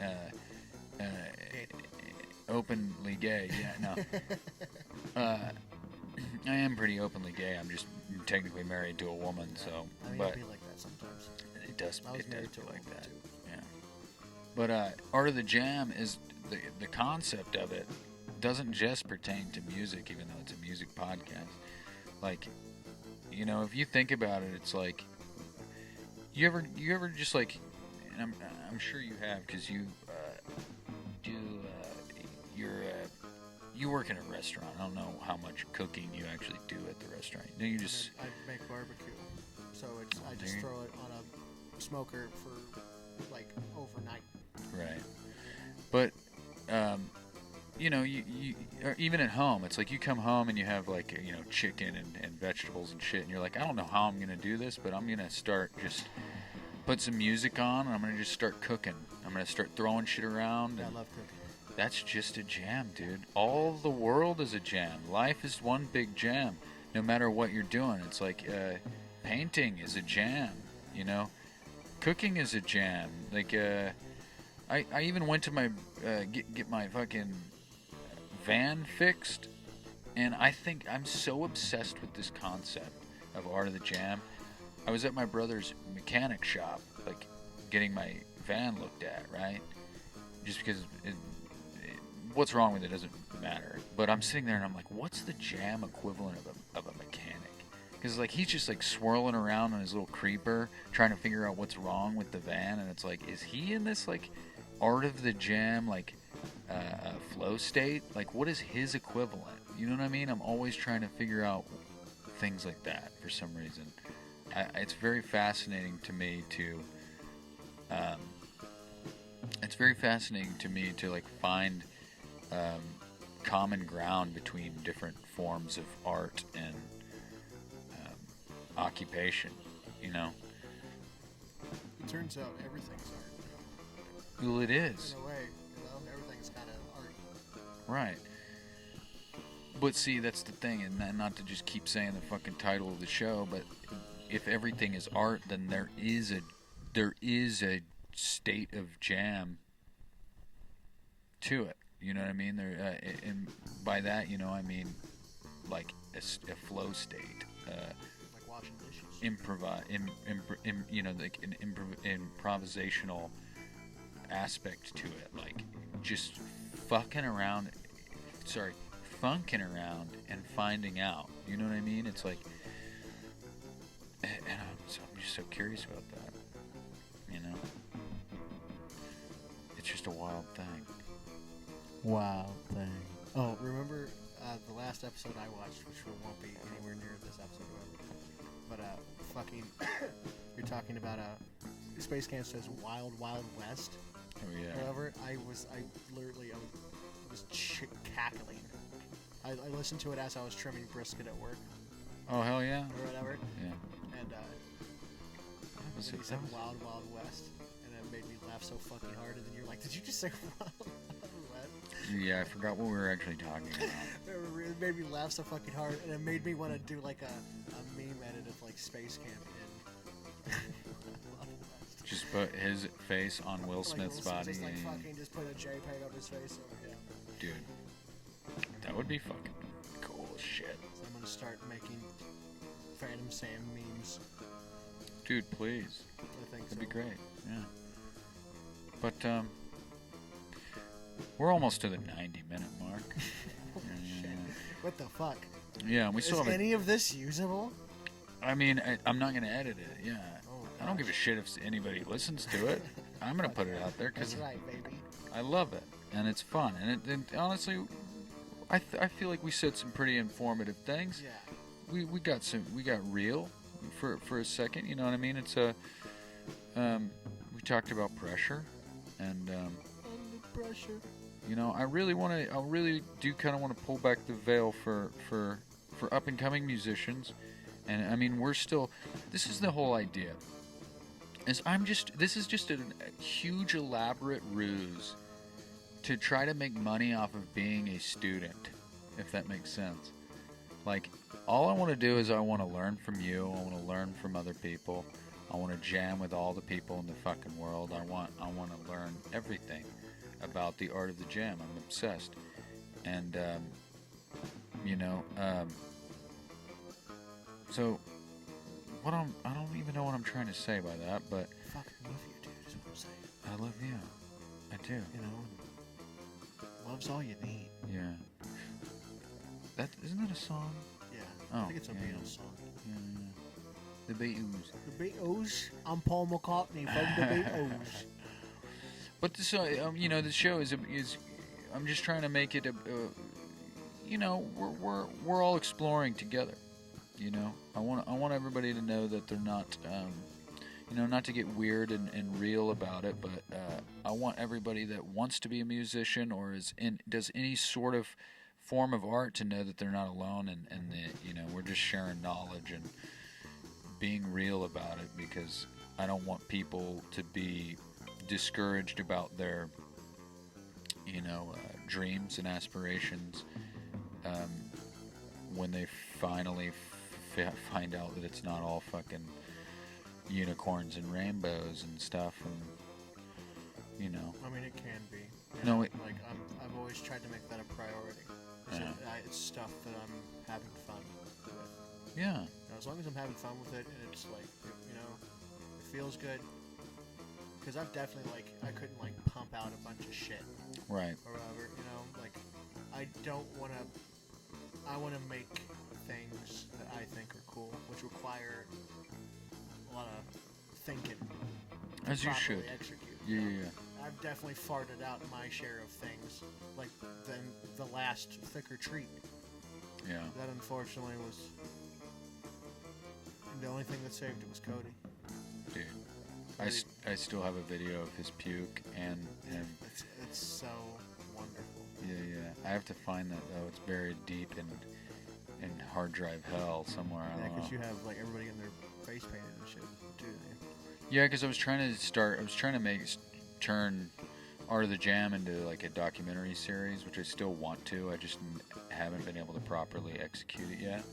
openly gay. Yeah, no. I am pretty openly gay. I'm just technically married to a woman, so. I mean, but it'd be like that sometimes. it does. I was It married does to be a like woman, that. too. Yeah. But Art of the Jam is the concept of it doesn't just pertain to music, even though it's a music podcast. Like, you know, if you think about it, it's like you ever just like, and I'm sure you have, because you you work in a restaurant. I don't know how much cooking you actually do at the restaurant. No, you just I make barbecue, so I just throw it on a smoker for like overnight. right. But you know, you or even at home, it's like you come home and you have like, you know, chicken and vegetables and shit, and you're like, I don't know how I'm gonna do this, but I'm gonna start just put some music on, and I'm gonna just start cooking. I'm gonna start throwing shit around. Yeah, I And love cooking. that's just a jam, dude. All the world is a jam. Life is one big jam. No matter what you're doing, it's like painting is a jam. You know, cooking is a jam. Like I even went to my get my fucking van fixed, and I think I'm so obsessed with this concept of Art of the Jam. I was at my brother's mechanic shop, like getting my van looked at, right? Just because what's wrong with it doesn't matter. But I'm sitting there and I'm like, what's the jam equivalent of a mechanic? Because like he's just like swirling around on his little creeper, trying to figure out what's wrong with the van, and it's like, is he in this like Art of the Jam like flow state? Like, what is his equivalent? You know what I mean? I'm always trying to figure out things like that for some reason. It's very fascinating to me to like find common ground between different forms of art and occupation, you know? It turns out everything's art. Well, it is. In a way, you know, everything's kind of art. Right. But see, that's the thing, and not to just keep saying the fucking title of the show, but if everything is art, then there is a state of jam to it. You know what I mean? There, and by that, you know, I mean like a flow state. Like washing dishes. You know, like an improvisational aspect to it, like just funking around and finding out. You know what I mean? It's like, and I'm just so curious about that. You know, it's just a wild thing. Wow thing. Oh, remember the last episode I watched, which won't be anywhere near this episode, but fucking, you're talking about Space Camp says Wild Wild West. Oh yeah. Whatever. I was cackling. I listened to it as I was trimming brisket at work Oh hell yeah. or whatever, Yeah. and Was then it- he said Wild Wild West, and it made me laugh so fucking hard. And then you're like, "Did you just say Wild Wild West?" Yeah, I forgot what we were actually talking about. It made me laugh so fucking hard, and it made me want to do like a meme edit of like Space Camp in Wild Wild West. Just put his face on Will Smith's body. Just like fucking just put a JPEG of his face over, yeah. Dude, that would be fucking cool as shit. So I'm gonna start making Phantom Sam memes. Dude, please. I think That'd be great. Yeah. But we're almost to the 90-minute mark. Holy shit. What the fuck? Yeah, and we still Is have. any of this usable? I mean, I'm not gonna edit it. Yeah. Oh, I don't give a shit if anybody listens to it. I'm gonna put it out there because That's right, baby. I love it and it's fun. And honestly, I feel like we said some pretty informative things. Yeah. We got real for a second. You know what I mean? It's a we talked about pressure and Under pressure. you know, I really do kind of want to pull back the veil for up and coming musicians. And I mean, this is the whole idea. This is just a huge elaborate ruse to try to make money off of being a student, if that makes sense. Like, all I want to do is I want to learn from you. I want to learn from other people. I want to jam with all the people in the fucking world. I want to learn everything about the art of the jam. I'm obsessed. And, so I don't even know what I'm trying to say by that, but Fucking love you, dude, is what I'm saying. I love you. I do. You know, love's all you need. Yeah. Isn't that a song? Yeah. Oh, I think it's a yeah, Beatles song. Yeah. The Beatles. The Beatles. I'm Paul McCartney from the Beatles. But this, the show is I'm just trying to make it we're all exploring together. You know, I want everybody to know that they're not, not to get weird and real about it, but I want everybody that wants to be a musician or does any sort of form of art to know that they're not alone and that, we're just sharing knowledge and being real about it, because I don't want people to be discouraged about their, dreams and aspirations when they finally find out that it's not all fucking unicorns and rainbows and stuff, and I mean, it can be. No, I've always tried to make that a priority. So it's stuff that I'm having fun with. Yeah. As long as I'm having fun with it, and it's like, it feels good. Because I've definitely I couldn't pump out a bunch of shit. Right. Or whatever, I don't want to. I want to make things that I think are cool, which require a lot of thinking. As you should. Execute. Yeah. I've definitely farted out my share of things, like the last Thicker Treat. Yeah. That unfortunately was the only thing that saved it was Cody. Dude, I still have a video of his puke and him. It's so wonderful. Yeah. I have to find that though. It's buried deep in hard drive hell somewhere. I don't know. Because you have everybody in their face painted and shit too. Yeah, because I was trying to turn Art of the Jam into a documentary series, which I still want to. I just haven't been able to properly execute it yet.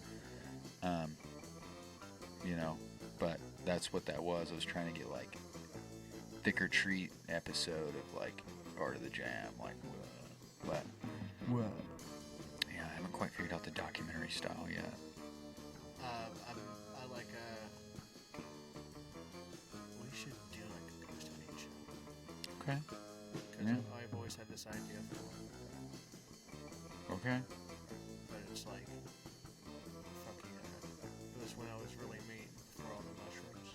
But that's what that was. I was trying to get Thicker Treat episode of Art of the Jam, but yeah, I haven't quite figured out the documentary style yet. We should do a ghost hunting show. Okay. Because I've always had this idea for one. Okay. But it's fucking, it was when I was really mean for all the mushrooms.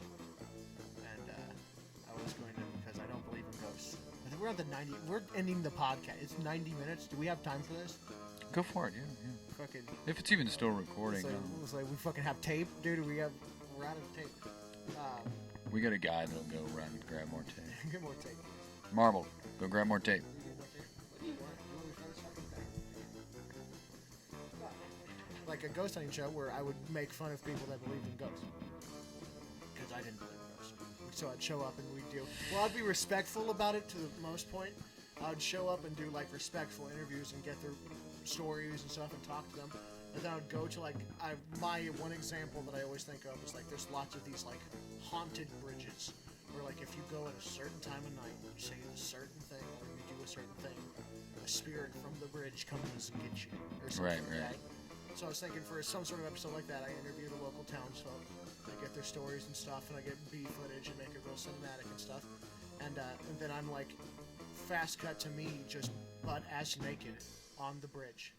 And I was going to, because I don't believe in ghosts. I think we're at we're ending the podcast. It's 90 minutes. Do we have time for this? Go for it, yeah. Fucking. If it's even still recording. It's like we fucking have tape, dude. We're out of tape. We got a guy that'll go run and grab more tape. Get more tape. Marble, go grab more tape. What do you want? You want me to try this fucking thing? Like a ghost hunting show where I would make fun of people that believed in ghosts. Because I didn't believe in ghosts. So I'd show up and we'd do. Well, I'd be respectful about it to the most point. I'd show up and do respectful interviews and get their stories and stuff and talk to them. And then I would go to my one example that I always think of is there's lots of these haunted bridges where like if you go at a certain time of night, you say a certain thing, or you do a certain thing, a spirit from the bridge comes and gets you, or something Right, like that. So I was thinking for some sort of episode like that, I interview the local townsfolk, I get their stories and stuff, and I get B footage and make it real cinematic and stuff, and then I'm like, fast cut to me just butt ass naked on the bridge,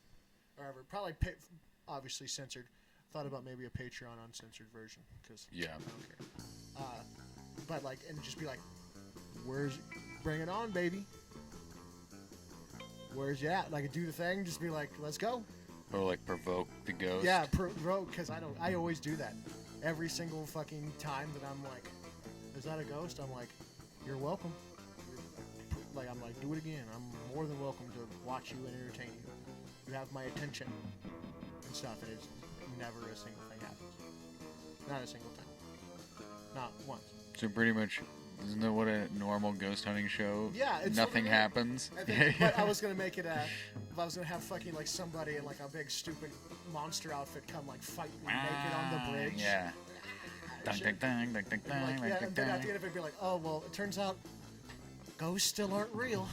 or ever probably obviously censored. Thought about maybe a Patreon uncensored version because Yeah. I don't care. But like, and just be like, bring it on, baby. Where's you at? Like, do the thing. Just be like, let's go. Or like provoke the ghost. Yeah, because I always do that. Every single fucking time that I'm like, is that a ghost? I'm like, you're welcome. Like, I'm like, do it again. I'm more than welcome to watch you and entertain you. You have my attention and stuff, and it's never a single thing happens. Not a single time. Not once. So pretty much, isn't that what a normal ghost hunting show? Yeah, it's nothing happens. I think, but I was gonna make it if I was gonna have fucking like somebody in like a big stupid monster outfit come like fight me naked on the bridge. Yeah. Dang, dang, dang, dang, dang, And, like, dang, yeah, dang, and then at dang. the end of it, be like, oh well, it turns out ghosts still aren't real.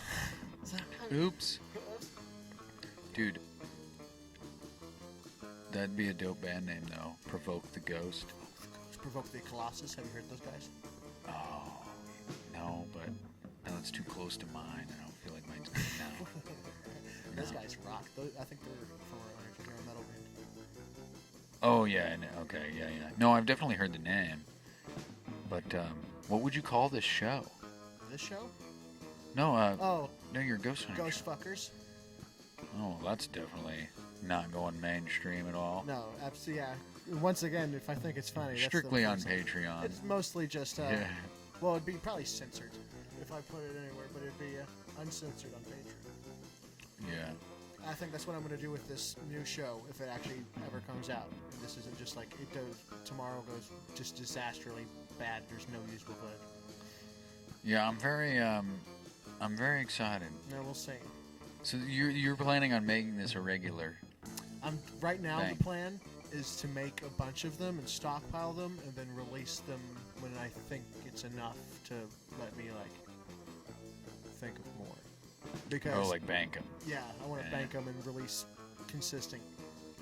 Oops. Dude. That'd be a dope band name though. Provoke the Ghost. Provoke the Colossus. Have you heard those guys? Oh, no, but no, it's too close to mine. I don't feel like mine's good now. Those No. guys rock. I think they're from a metal band. Oh yeah, okay, yeah. No, I've definitely heard the name. But what would you call this show? This show? No, Oh, no, your ghost hunting Ghost show. Fuckers. Oh, that's definitely not going mainstream at all. No, absolutely. Yeah. Once again, if I think it's funny, Strictly on that's the first thing. Patreon. It's mostly just. Yeah. Well, it'd be probably censored if I put it anywhere, but it'd be uncensored on Patreon. Yeah. I think that's what I'm going to do with this new show if it actually ever comes out. And this isn't just like it goes tomorrow goes just disastrously bad. There's no usable footage. Yeah, I'm very excited. No, we'll see. So you're planning on making this a regular? Right now Thing. the plan is to make a bunch of them and stockpile them and then release them when I think it's enough to let me like think of more. Because Oh, like bank 'em. yeah, I want to Yeah. bank them and release consistent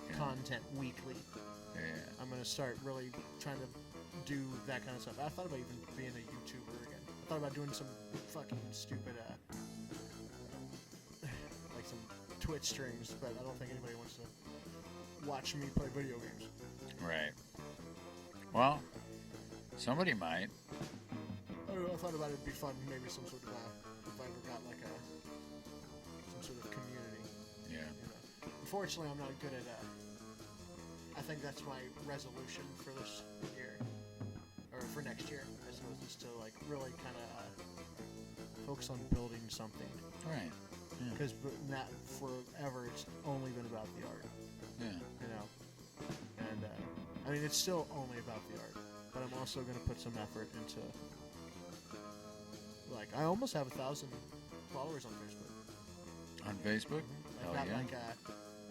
Yeah. content weekly. Yeah. I'm gonna start really trying to do that kind of stuff. I thought about even being a YouTuber again. I thought about doing some fucking stupid like some Twitch streams, but I don't think anybody wants to watch me play video games. Right. Well, somebody might. I don't know, I thought about it'd be fun, maybe some sort of if I ever got like some sort of community. Yeah. You know. Unfortunately, I'm not good at. I think that's my resolution for this year, or for next year, I suppose, is to like really kind of focus on building something. Right. Yeah. Because not forever, it's only been about the art. Yeah. You know, and I mean it's still only about the art, but I'm also going to put some effort into. Like I almost have 1,000 followers on Facebook. On Facebook? I've Oh, got yeah. like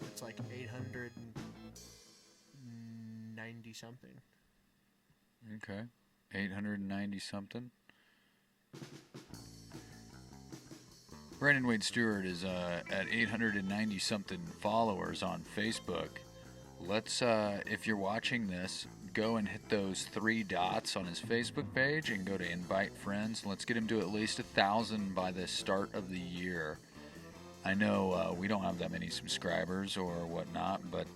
it's like 890 something. Okay. 890 something. Brandon Wade Stewart is at 890 something followers on Facebook. Let's, if you're watching this, go and hit those 3 dots on his Facebook page and go to invite friends. Let's get him to at least 1,000 by the start of the year. I know we don't have that many subscribers or whatnot, but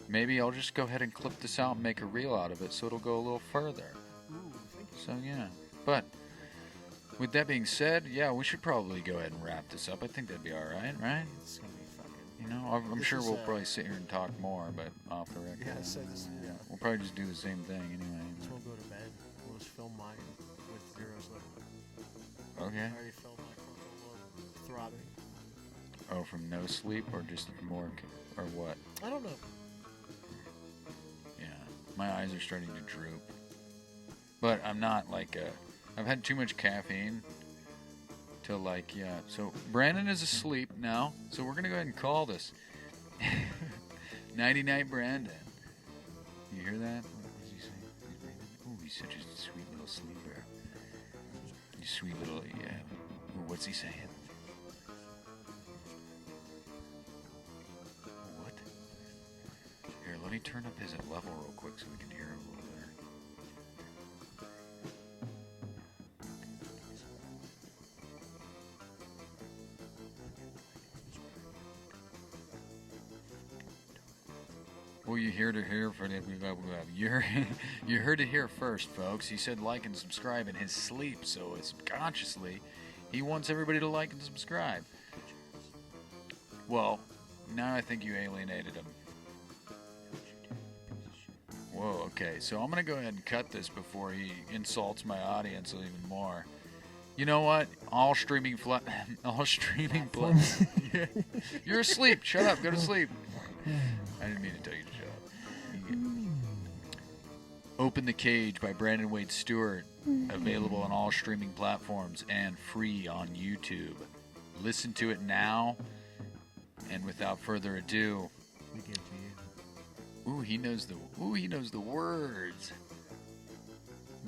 maybe I'll just go ahead and clip this out and make a reel out of it so it'll go a little further. Ooh, thank you. So yeah, but with that being said, yeah, we should probably go ahead and wrap this up. I think that'd be all right, right? It's gonna be fucking. You know, I'm This sure is, we'll probably sit here and talk more, but off the record. Yeah, so this- yeah. We'll probably just do the same thing anyway. Just won't go to bed. We'll just film mine with Zero's logo. Okay. I already filmed my frontal lobe throbbing. Oh, from no sleep or just more, or what? I don't know. Yeah, my eyes are starting to droop. But I'm not like I've had too much caffeine to like, yeah. So Brandon is asleep now, so we're gonna go ahead and call this. Nighty night, Brandon. You hear that? What does he say? Oh, he's such a sweet little sleeper. You sweet little, yeah. Ooh, what's he saying? What? Here, let me turn up his level real quick so we can hear him a little better. Well, you heard it here for you heard it here first, folks. He said like and subscribe in his sleep, so subconsciously he wants everybody to like and subscribe. Well, now I think you alienated him. Whoa, okay, so I'm gonna go ahead and cut this before he insults my audience even more. You know what? All streaming yeah. You're asleep. Shut up. Go to sleep. I didn't mean to tell you to shut up. Open the Cage by Brandon Wade Stewart. Available on all streaming platforms and free on YouTube. Listen to it now. And without further ado. Ooh, he knows the words.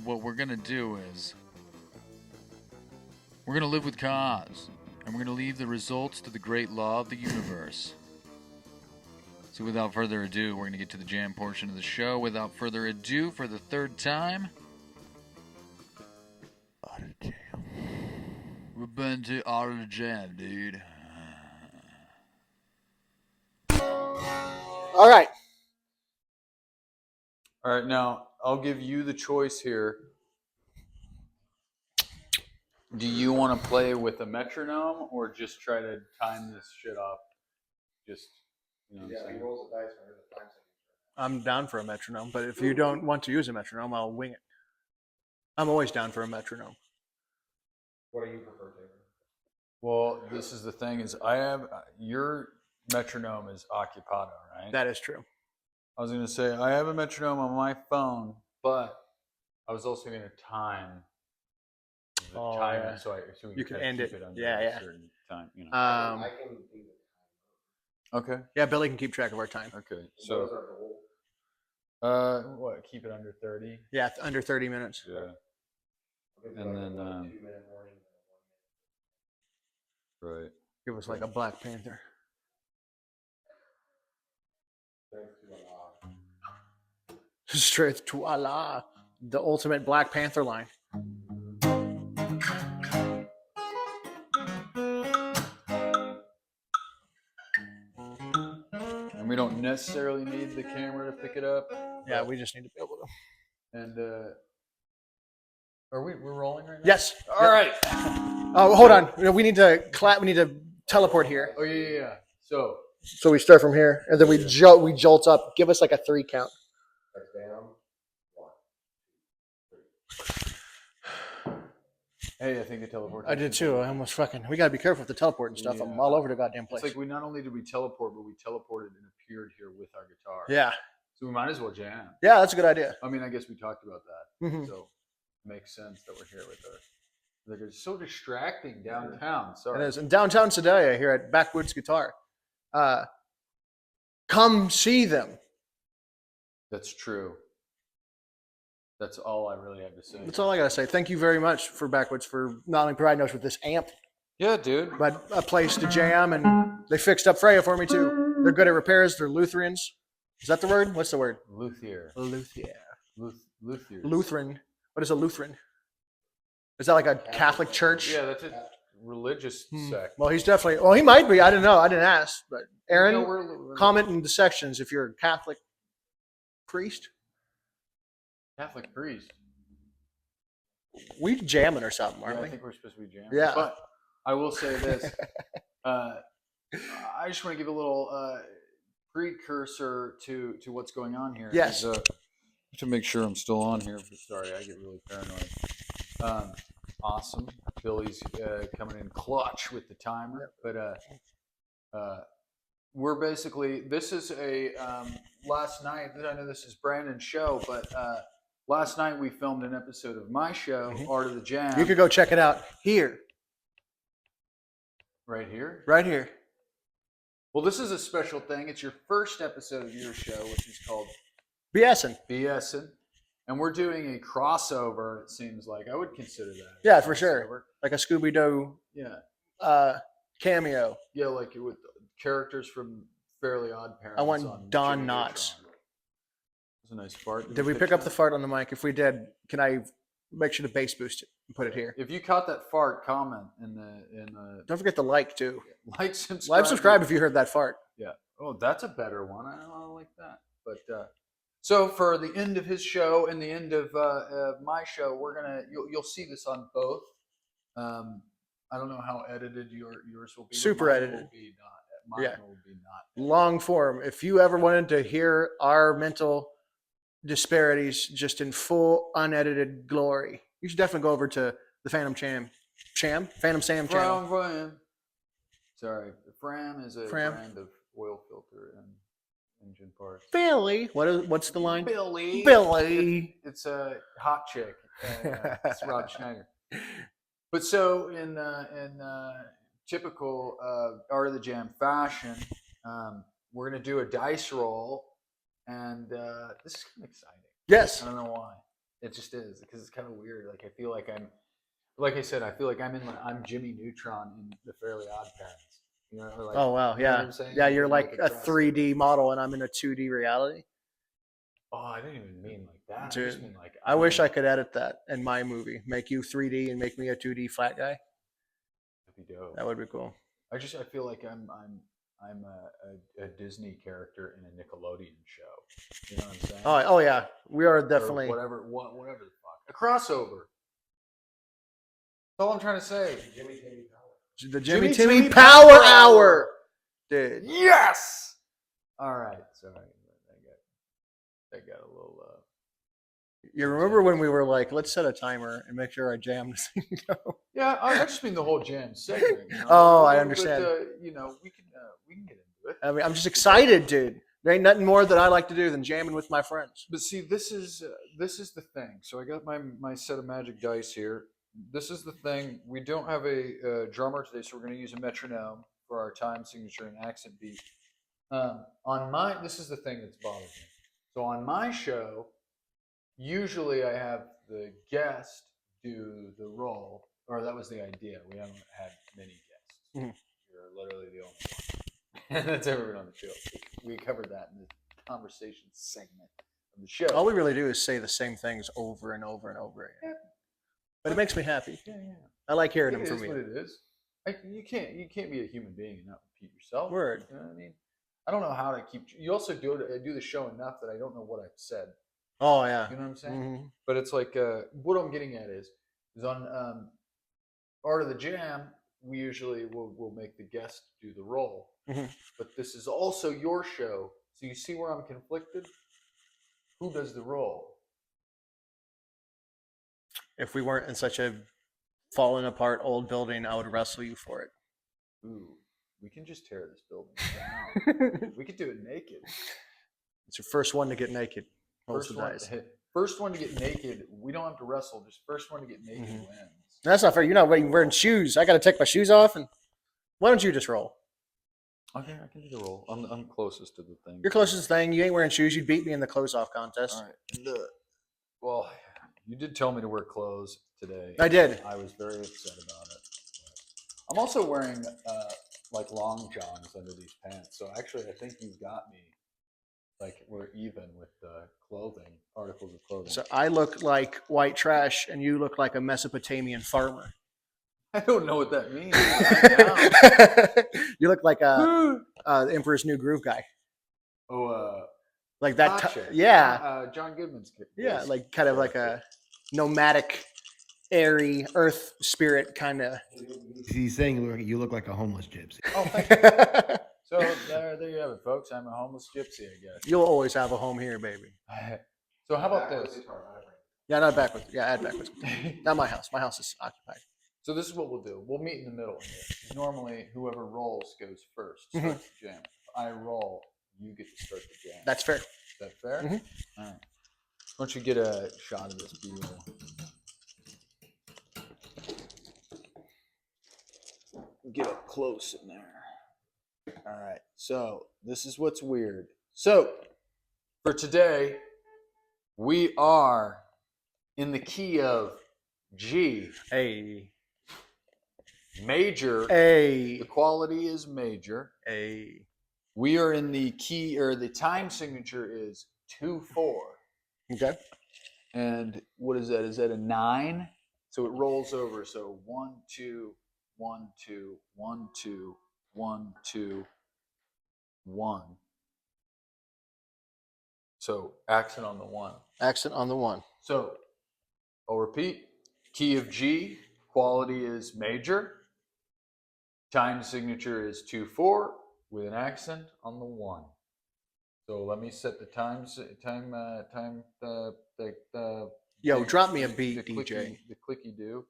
What we're gonna do is we're gonna live with cause. And we're gonna leave the results to the great law of the universe. So without further ado, we're going to get to the jam portion of the show. Without further ado, for the third time, Out of Jam. We're going to Out of Jam, dude. All right. All right, now, I'll give you the choice here. Do you want to play with a metronome or just try to time this shit off? Just... You know he rolls the dice whenever the time signature. I'm down for a metronome, but if you don't want to use a metronome, I'll wing it. I'm always down for a metronome. What do you prefer, Taylor? Well, this is the thing: is I have your metronome is occupado, right? That is true. I was going to say I have a metronome on my phone, but I was also going to time the timer yeah. so we you can end it under a certain time. You know. I can do the Okay. Yeah, Billy can keep track of our time. Okay. So, what? Keep it under 30. Yeah, under 30 minutes. Yeah. And then, 2-minute warning. right. Give us like a Black Panther. Thanks to Allah. Strength to Allah, the ultimate Black Panther line. And we don't necessarily need the camera to pick it up. Yeah, we just need to be able to. And we're rolling right now? Yes. All right. Oh, hold on. We need to clap. We need to teleport here. Oh yeah. So we start from here, and then we jolt up. Give us like a 3 count. That's down. 1, 2, 3. hey, I think the teleport. I did too. I almost fucking. We gotta be careful with the teleport and stuff. Yeah. I'm all over the goddamn place. It's like we not only did we teleport, but we teleported and appeared here with our guitar. Yeah. So we might as well jam. Yeah, that's a good idea. I mean, I guess we talked about that. Mhm. So it makes sense that we're here with our. They're so distracting downtown. Sorry. It is. In downtown Sedalia here at Backwoods Guitar. Come see them. That's true. That's all I really have to say. That's all I gotta say. Thank you very much for Backwoods for not only providing us with this amp, Yeah, dude. but a place to jam, and they fixed up Freya for me too. They're good at repairs. They're Lutherans. Is that the word? What's the word? Luthier. Luthier. Luthier. Lutheran. What is a Lutheran? Is that like a Catholic church? Yeah, that's a religious sect. Well, he's definitely. Well, he might be. I don't know. I didn't ask. But Aaron, No, we're comment in the sections if you're a Catholic priest. Catholic priest. We jamming or something, aren't Yeah, we? I think we're supposed to be jamming. Yeah. But I will say this. I just want to give a little precursor to what's going on here. Yes. To make sure I'm still on here. Sorry, I get really paranoid. Awesome. Billy's coming in clutch with the timer. But we're basically, this is a, last night, I know this is Brandon's show, but last night we filmed an episode of my show, Art of the Jam. You could go check it out here. Right here? Right here. Well, this is a special thing. It's your first episode of your show, which is called BSing. BSing. and we're doing a crossover. It seems like I would consider that. Yeah, for sure. Like a Scooby-Doo cameo. Yeah, like with characters from Fairly Odd Parents. I want on Don Jimmy Knotts. Neutron. That was a nice fart. Did we pick up the fart on the mic? If we did, can I make sure to bass boost it and put it here? If you caught that fart, comment in the Don't forget to like too. like, subscribe. Subscribe if you heard that fart. Yeah. Oh, that's a better one. I don't like that. But so for the end of his show and the end of my show, you'll see this on both. I don't know how edited yours will be. Super mine edited. Will be not. Mine will be not. Long form. If you ever wanted to hear our mental disparities just in full unedited glory, you should definitely go over to the Phantom Sam channel. Fram. Sorry, Fram is a brand of oil filter and engine parts. Billy, what's the line? Billy. It's a hot chick. It's Rob Schneider. But so in typical Art of the Jam fashion, we're gonna do a dice roll, and this is kind of exciting. Yes. I don't know why. It just is because it's kind of weird. Like I feel like I'm Jimmy Neutron in the Fairly Odd Parents. You know, like, oh wow, yeah, what I'm saying? yeah. You're like a dress. 3D model, and I'm in a 2D reality. Oh, I didn't even mean like that. Dude, I just mean like I wish I could edit that in my movie. Make you 3D and make me a 2D flat guy. That'd be dope. That would be cool. I feel like I'm a Disney character in a Nickelodeon show. You know what I'm saying? Oh yeah, we are definitely whatever the fuck, a crossover. That's all I'm trying to say. the Jimmy Timmy Power Hour, dude. Yes. All right. Sorry, I got a little. You remember when we were like, let's set a timer and make sure our jam doesn't go? Yeah, I just mean the whole jam segment. You know? Oh, I understand. But, we can get into it. I mean, I'm just excited, dude. There ain't nothing more that I like to do than jamming with my friends. But see, this is the thing. So I got my set of magic dice here. This is the thing. We don't have a drummer today, so we're going to use a metronome for our time signature and accent beat. This is the thing that's bothering me. So on my show, usually I have the guest do the role, or that was the idea. We haven't had many guests. Mm-hmm. You're literally the only one that's ever been on the show. We covered that in the conversation segment of the show. All we really do is say the same things over and over and over again. Yeah. But it makes me happy. Yeah. I like hearing them from you. It is what it is. You can't be a human being and not repeat yourself. Word. You know what I mean? I don't know how to keep. You also do the show enough that I don't know what I've said. Oh yeah. You know what I'm saying? Mm-hmm. But it's like what I'm getting at is on Art of the Jam, we usually will make the guest do the role. Mm-hmm. But this is also your show, so you see where I'm conflicted. Who does the role? If we weren't in such a fallen apart old building, I would wrestle you for it. Ooh, we can just tear this building down. We could do it naked. It's your first one to get naked. First one to get naked. We don't have to wrestle. Just first one to get naked wins. That's not fair. You're not wearing shoes. I got to take my shoes off. And why don't you just roll? Okay, I can do the roll. I'm closest to the thing. You're closest to the thing. You ain't wearing shoes. You'd beat me in the clothes off contest. All right. Well, you did tell me to wear clothes today. I did. I was very upset about it. I'm also wearing like long johns under these pants. So actually, I think you've got me. Like we're even with articles of clothing. So I look like white trash, and you look like a Mesopotamian farmer. I don't know what that means. You look like the Emperor's New Groove guy. Oh, like that. gotcha. John Goodman's kid. Yeah, like kind of like a nomadic, airy earth spirit kind of. He's saying you look like a homeless gypsy. Oh, thank you. So there you have it, folks. I'm a homeless gypsy, I guess. You'll always have a home here, baby. So how about this? Yeah, not backwards. Yeah, add backwards. Not my house. My house is occupied. So this is what we'll do. We'll meet in the middle here. Normally, whoever rolls goes first. Starts the jam. If I roll, you get to start the jam. That's fair. Is that fair? Mm-hmm. All right. Why don't you get a shot of this B-roll? Get up close in there. All right. So this is what's weird. So for today, We are in the key of G. A. Major. A. The quality is major. A. We are in the key, or the time signature is 2/4. Okay. And what is that? Is that a 9? So it rolls over. So 1, 2, 1, 2, 1, 2, 1, 2, 1. So accent on the 1. Accent on the 1. So I'll repeat. Key of G, quality is major. Time signature is 2/4 with an accent on the 1. So let me set the Yo, thing, drop me a beat, the DJ. The clicky do,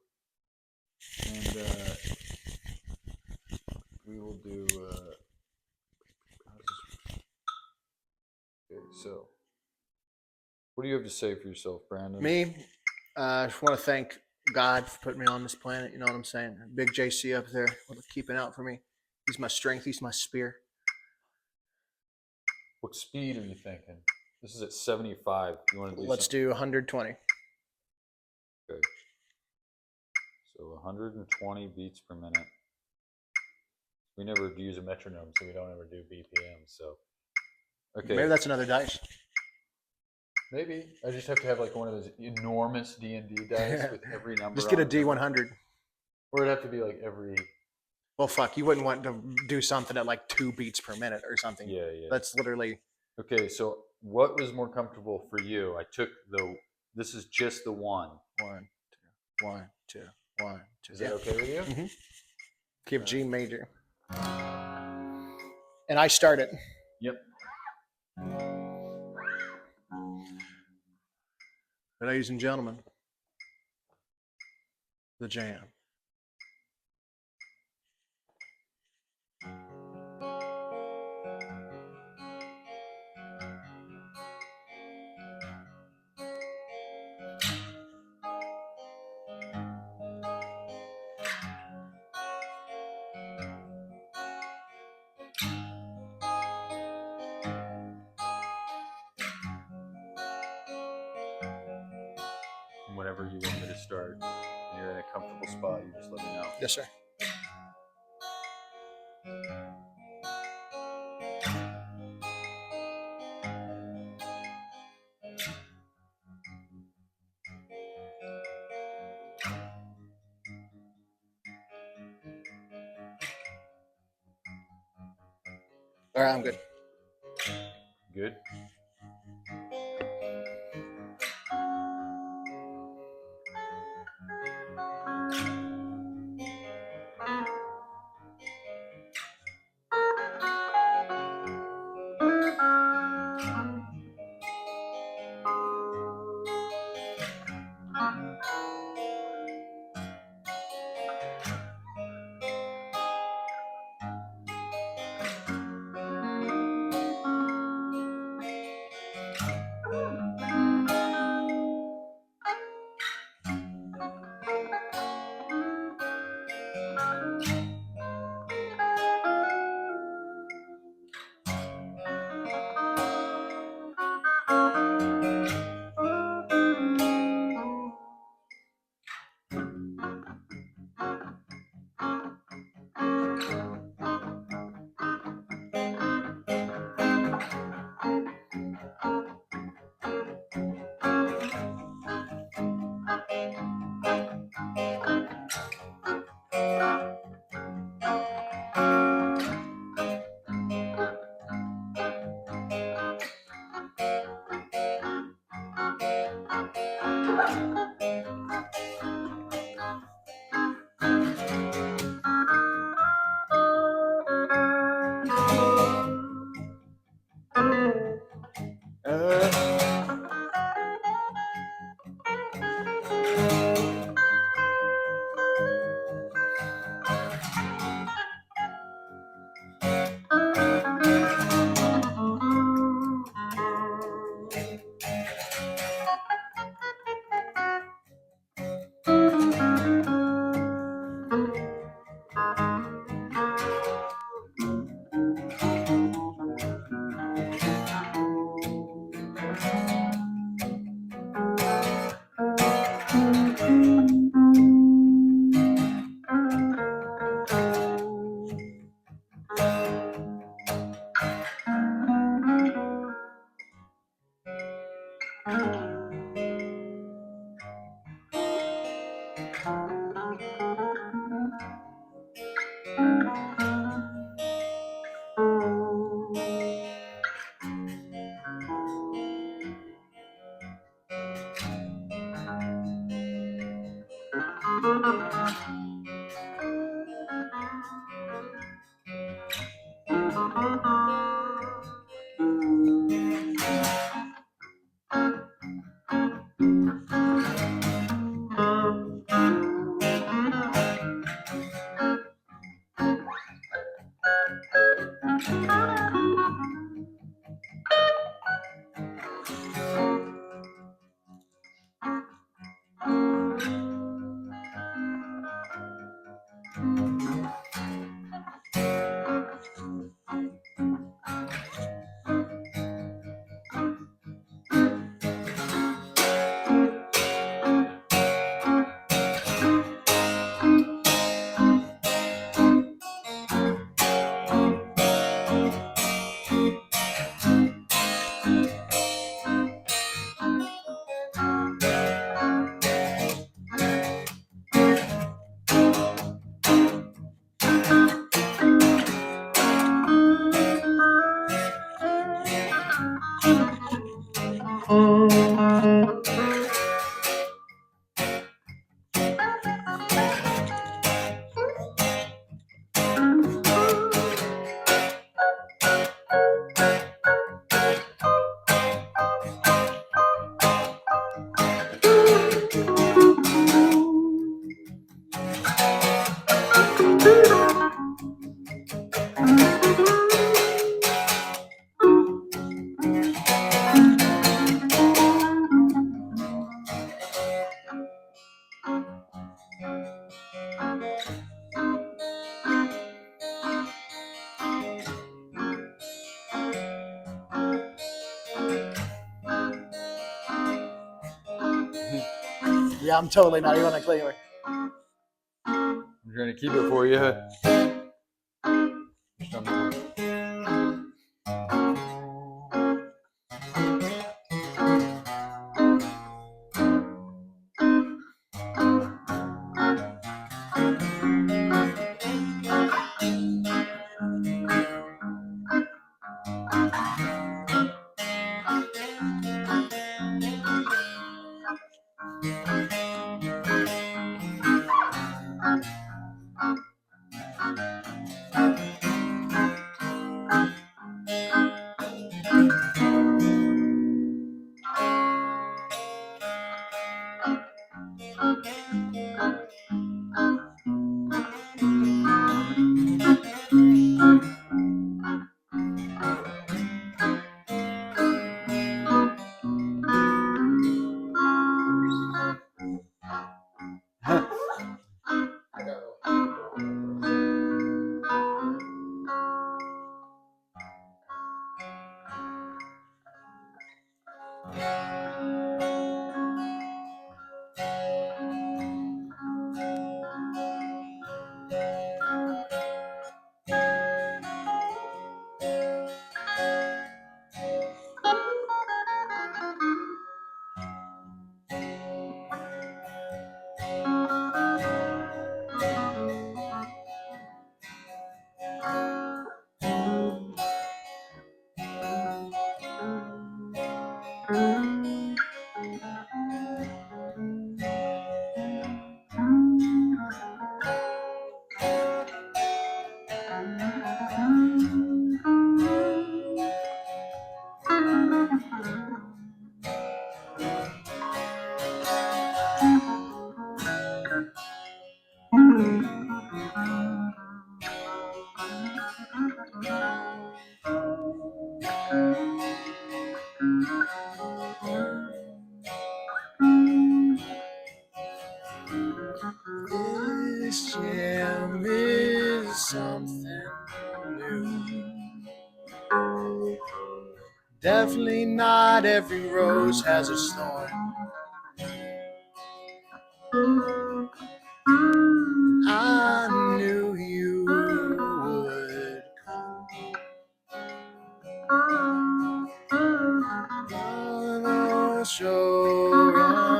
and we will do. Okay, so what do you have to say for yourself, Brandon? Me, I just want to thank God for putting me on this planet. You know what I'm saying? Big JC up there, keeping out for me. He's my strength. He's my spear. What speed are you thinking? This is at 75. You want to do? Let's do 120. Okay. So 120 beats per minute. We never use a metronome, so we don't ever do BPM. So, okay. Maybe that's another dice. Maybe I just have to have like one of those enormous D&D dice with every number. Just get a on it. D100. Or it'd have to be like every. Well, fuck, you wouldn't want to do something at like 2 beats per minute or something. Yeah, yeah. That's literally. Okay, so what was more comfortable for you? I took the. This is just the 1. 1, 2, 1, 2, 1, 2. Is that okay with you? Mm-hmm. Keep G major. And I start it. Yep. Ladies and gentlemen, the jam. Whenever you want me to start, and you're in a comfortable spot, you just let me know. Yes, sir. All right, I'm good. Good. Yeah, I'm totally not even a cleaner. I'm trying to keep it for you. This jam is something new. Definitely not every rose has its thorn. I knew you would come. Gonna show run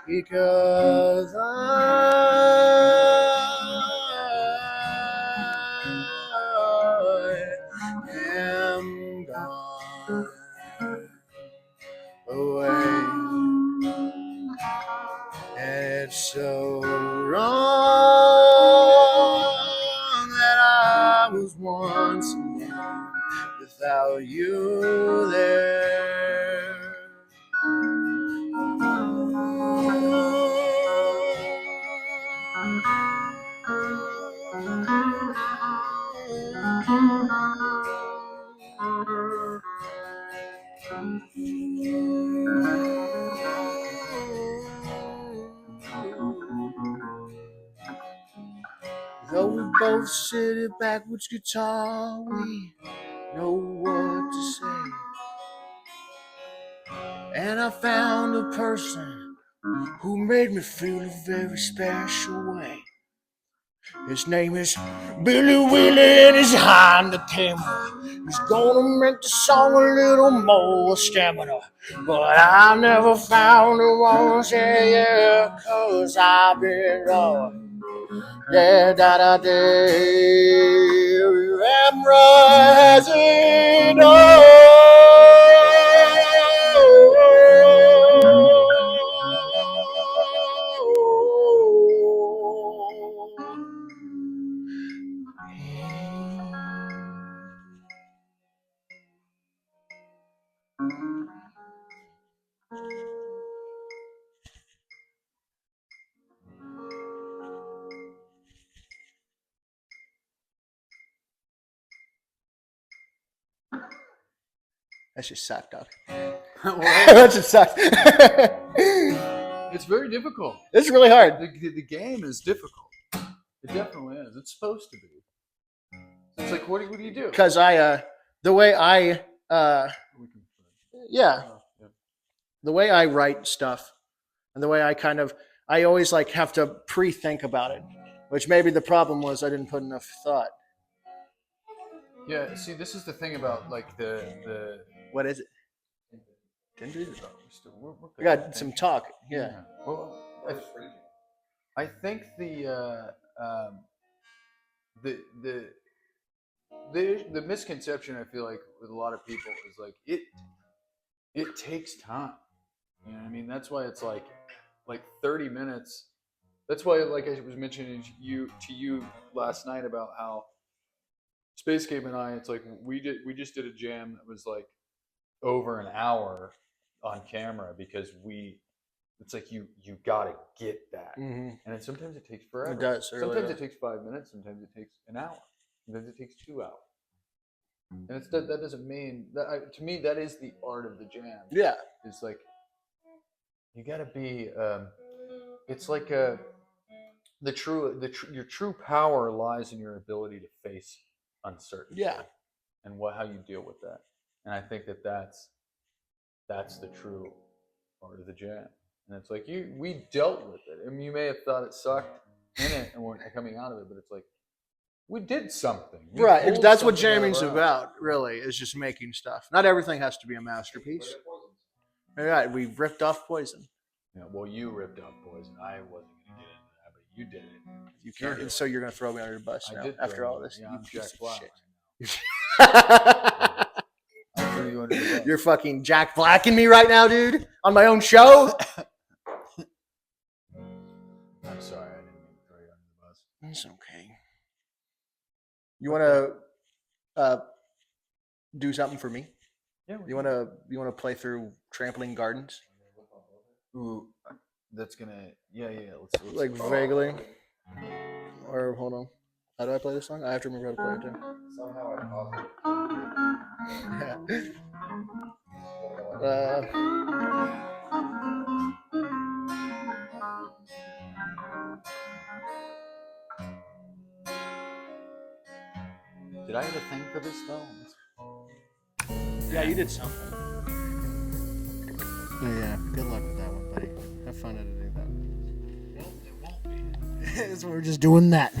because I am gone away. once again without you there. Though we both sit at backwards guitar, we know what to say. And I found a person who made me feel a very special way. His name is Billy Willie and he's behind the camera. He's gonna make the song a little more stamina. But I never found a one say yeah, cause I've been lost. Yeah, da da da. Rising That's just sucked up. That just sucks. It's very difficult. It's really hard. The game is difficult. It definitely is. It's supposed to be. It's like, what do you do? Because the way I the way I write stuff and the way I always like have to pre-think about it, which maybe the problem was I didn't put enough thought. Yeah, see, this is the thing about like the What is it? we're We got some talk. Yeah. Well, I think the misconception I feel like with a lot of people is like it takes time. You know what I mean? That's why it's like 30 minutes. That's why, like I was mentioning to you last night about how Spacecape and I, it's like we just did a jam that was like over an hour on camera because it's like you gotta get that, and sometimes it takes forever. It does. Sometimes it takes 5 minutes. Sometimes it takes an hour. Sometimes it takes 2 hours. And that doesn't mean that to me that is the art of the jam. Yeah. It's like you gotta be. It's like your true power lies in your ability to face uncertainty. Yeah. And how you deal with that. And I think that's the true art of the jam. And it's like we dealt with it. I mean, you may have thought it sucked in it and weren't coming out of it, but it's like we did something. Right. That's what jamming's about, really, is just making stuff. Not everything has to be a masterpiece. All right, we ripped off Poison. Yeah, well, you ripped off Poison. I wasn't going to get into that, but you did it. You can't. And so you're going to throw me under the bus now after all this. Yeah, I'm Jack Black. I threw you under the bus. You're fucking Jack Blacking me right now, dude, on my own show. I'm sorry, I didn't mean to throw you under the bus. It's okay. You want to do something for me? Yeah. You want to play through Trampling Gardens? Ooh, that's gonna. Yeah. Let's like vaguely. Or hold on. How do I play this song? I have to remember how to play it too. Somehow I Did I have a thing for this though? Yeah, you did something. Yeah, good luck with that one, buddy. Have fun editing that. Well, it won't be. So we're just doing that.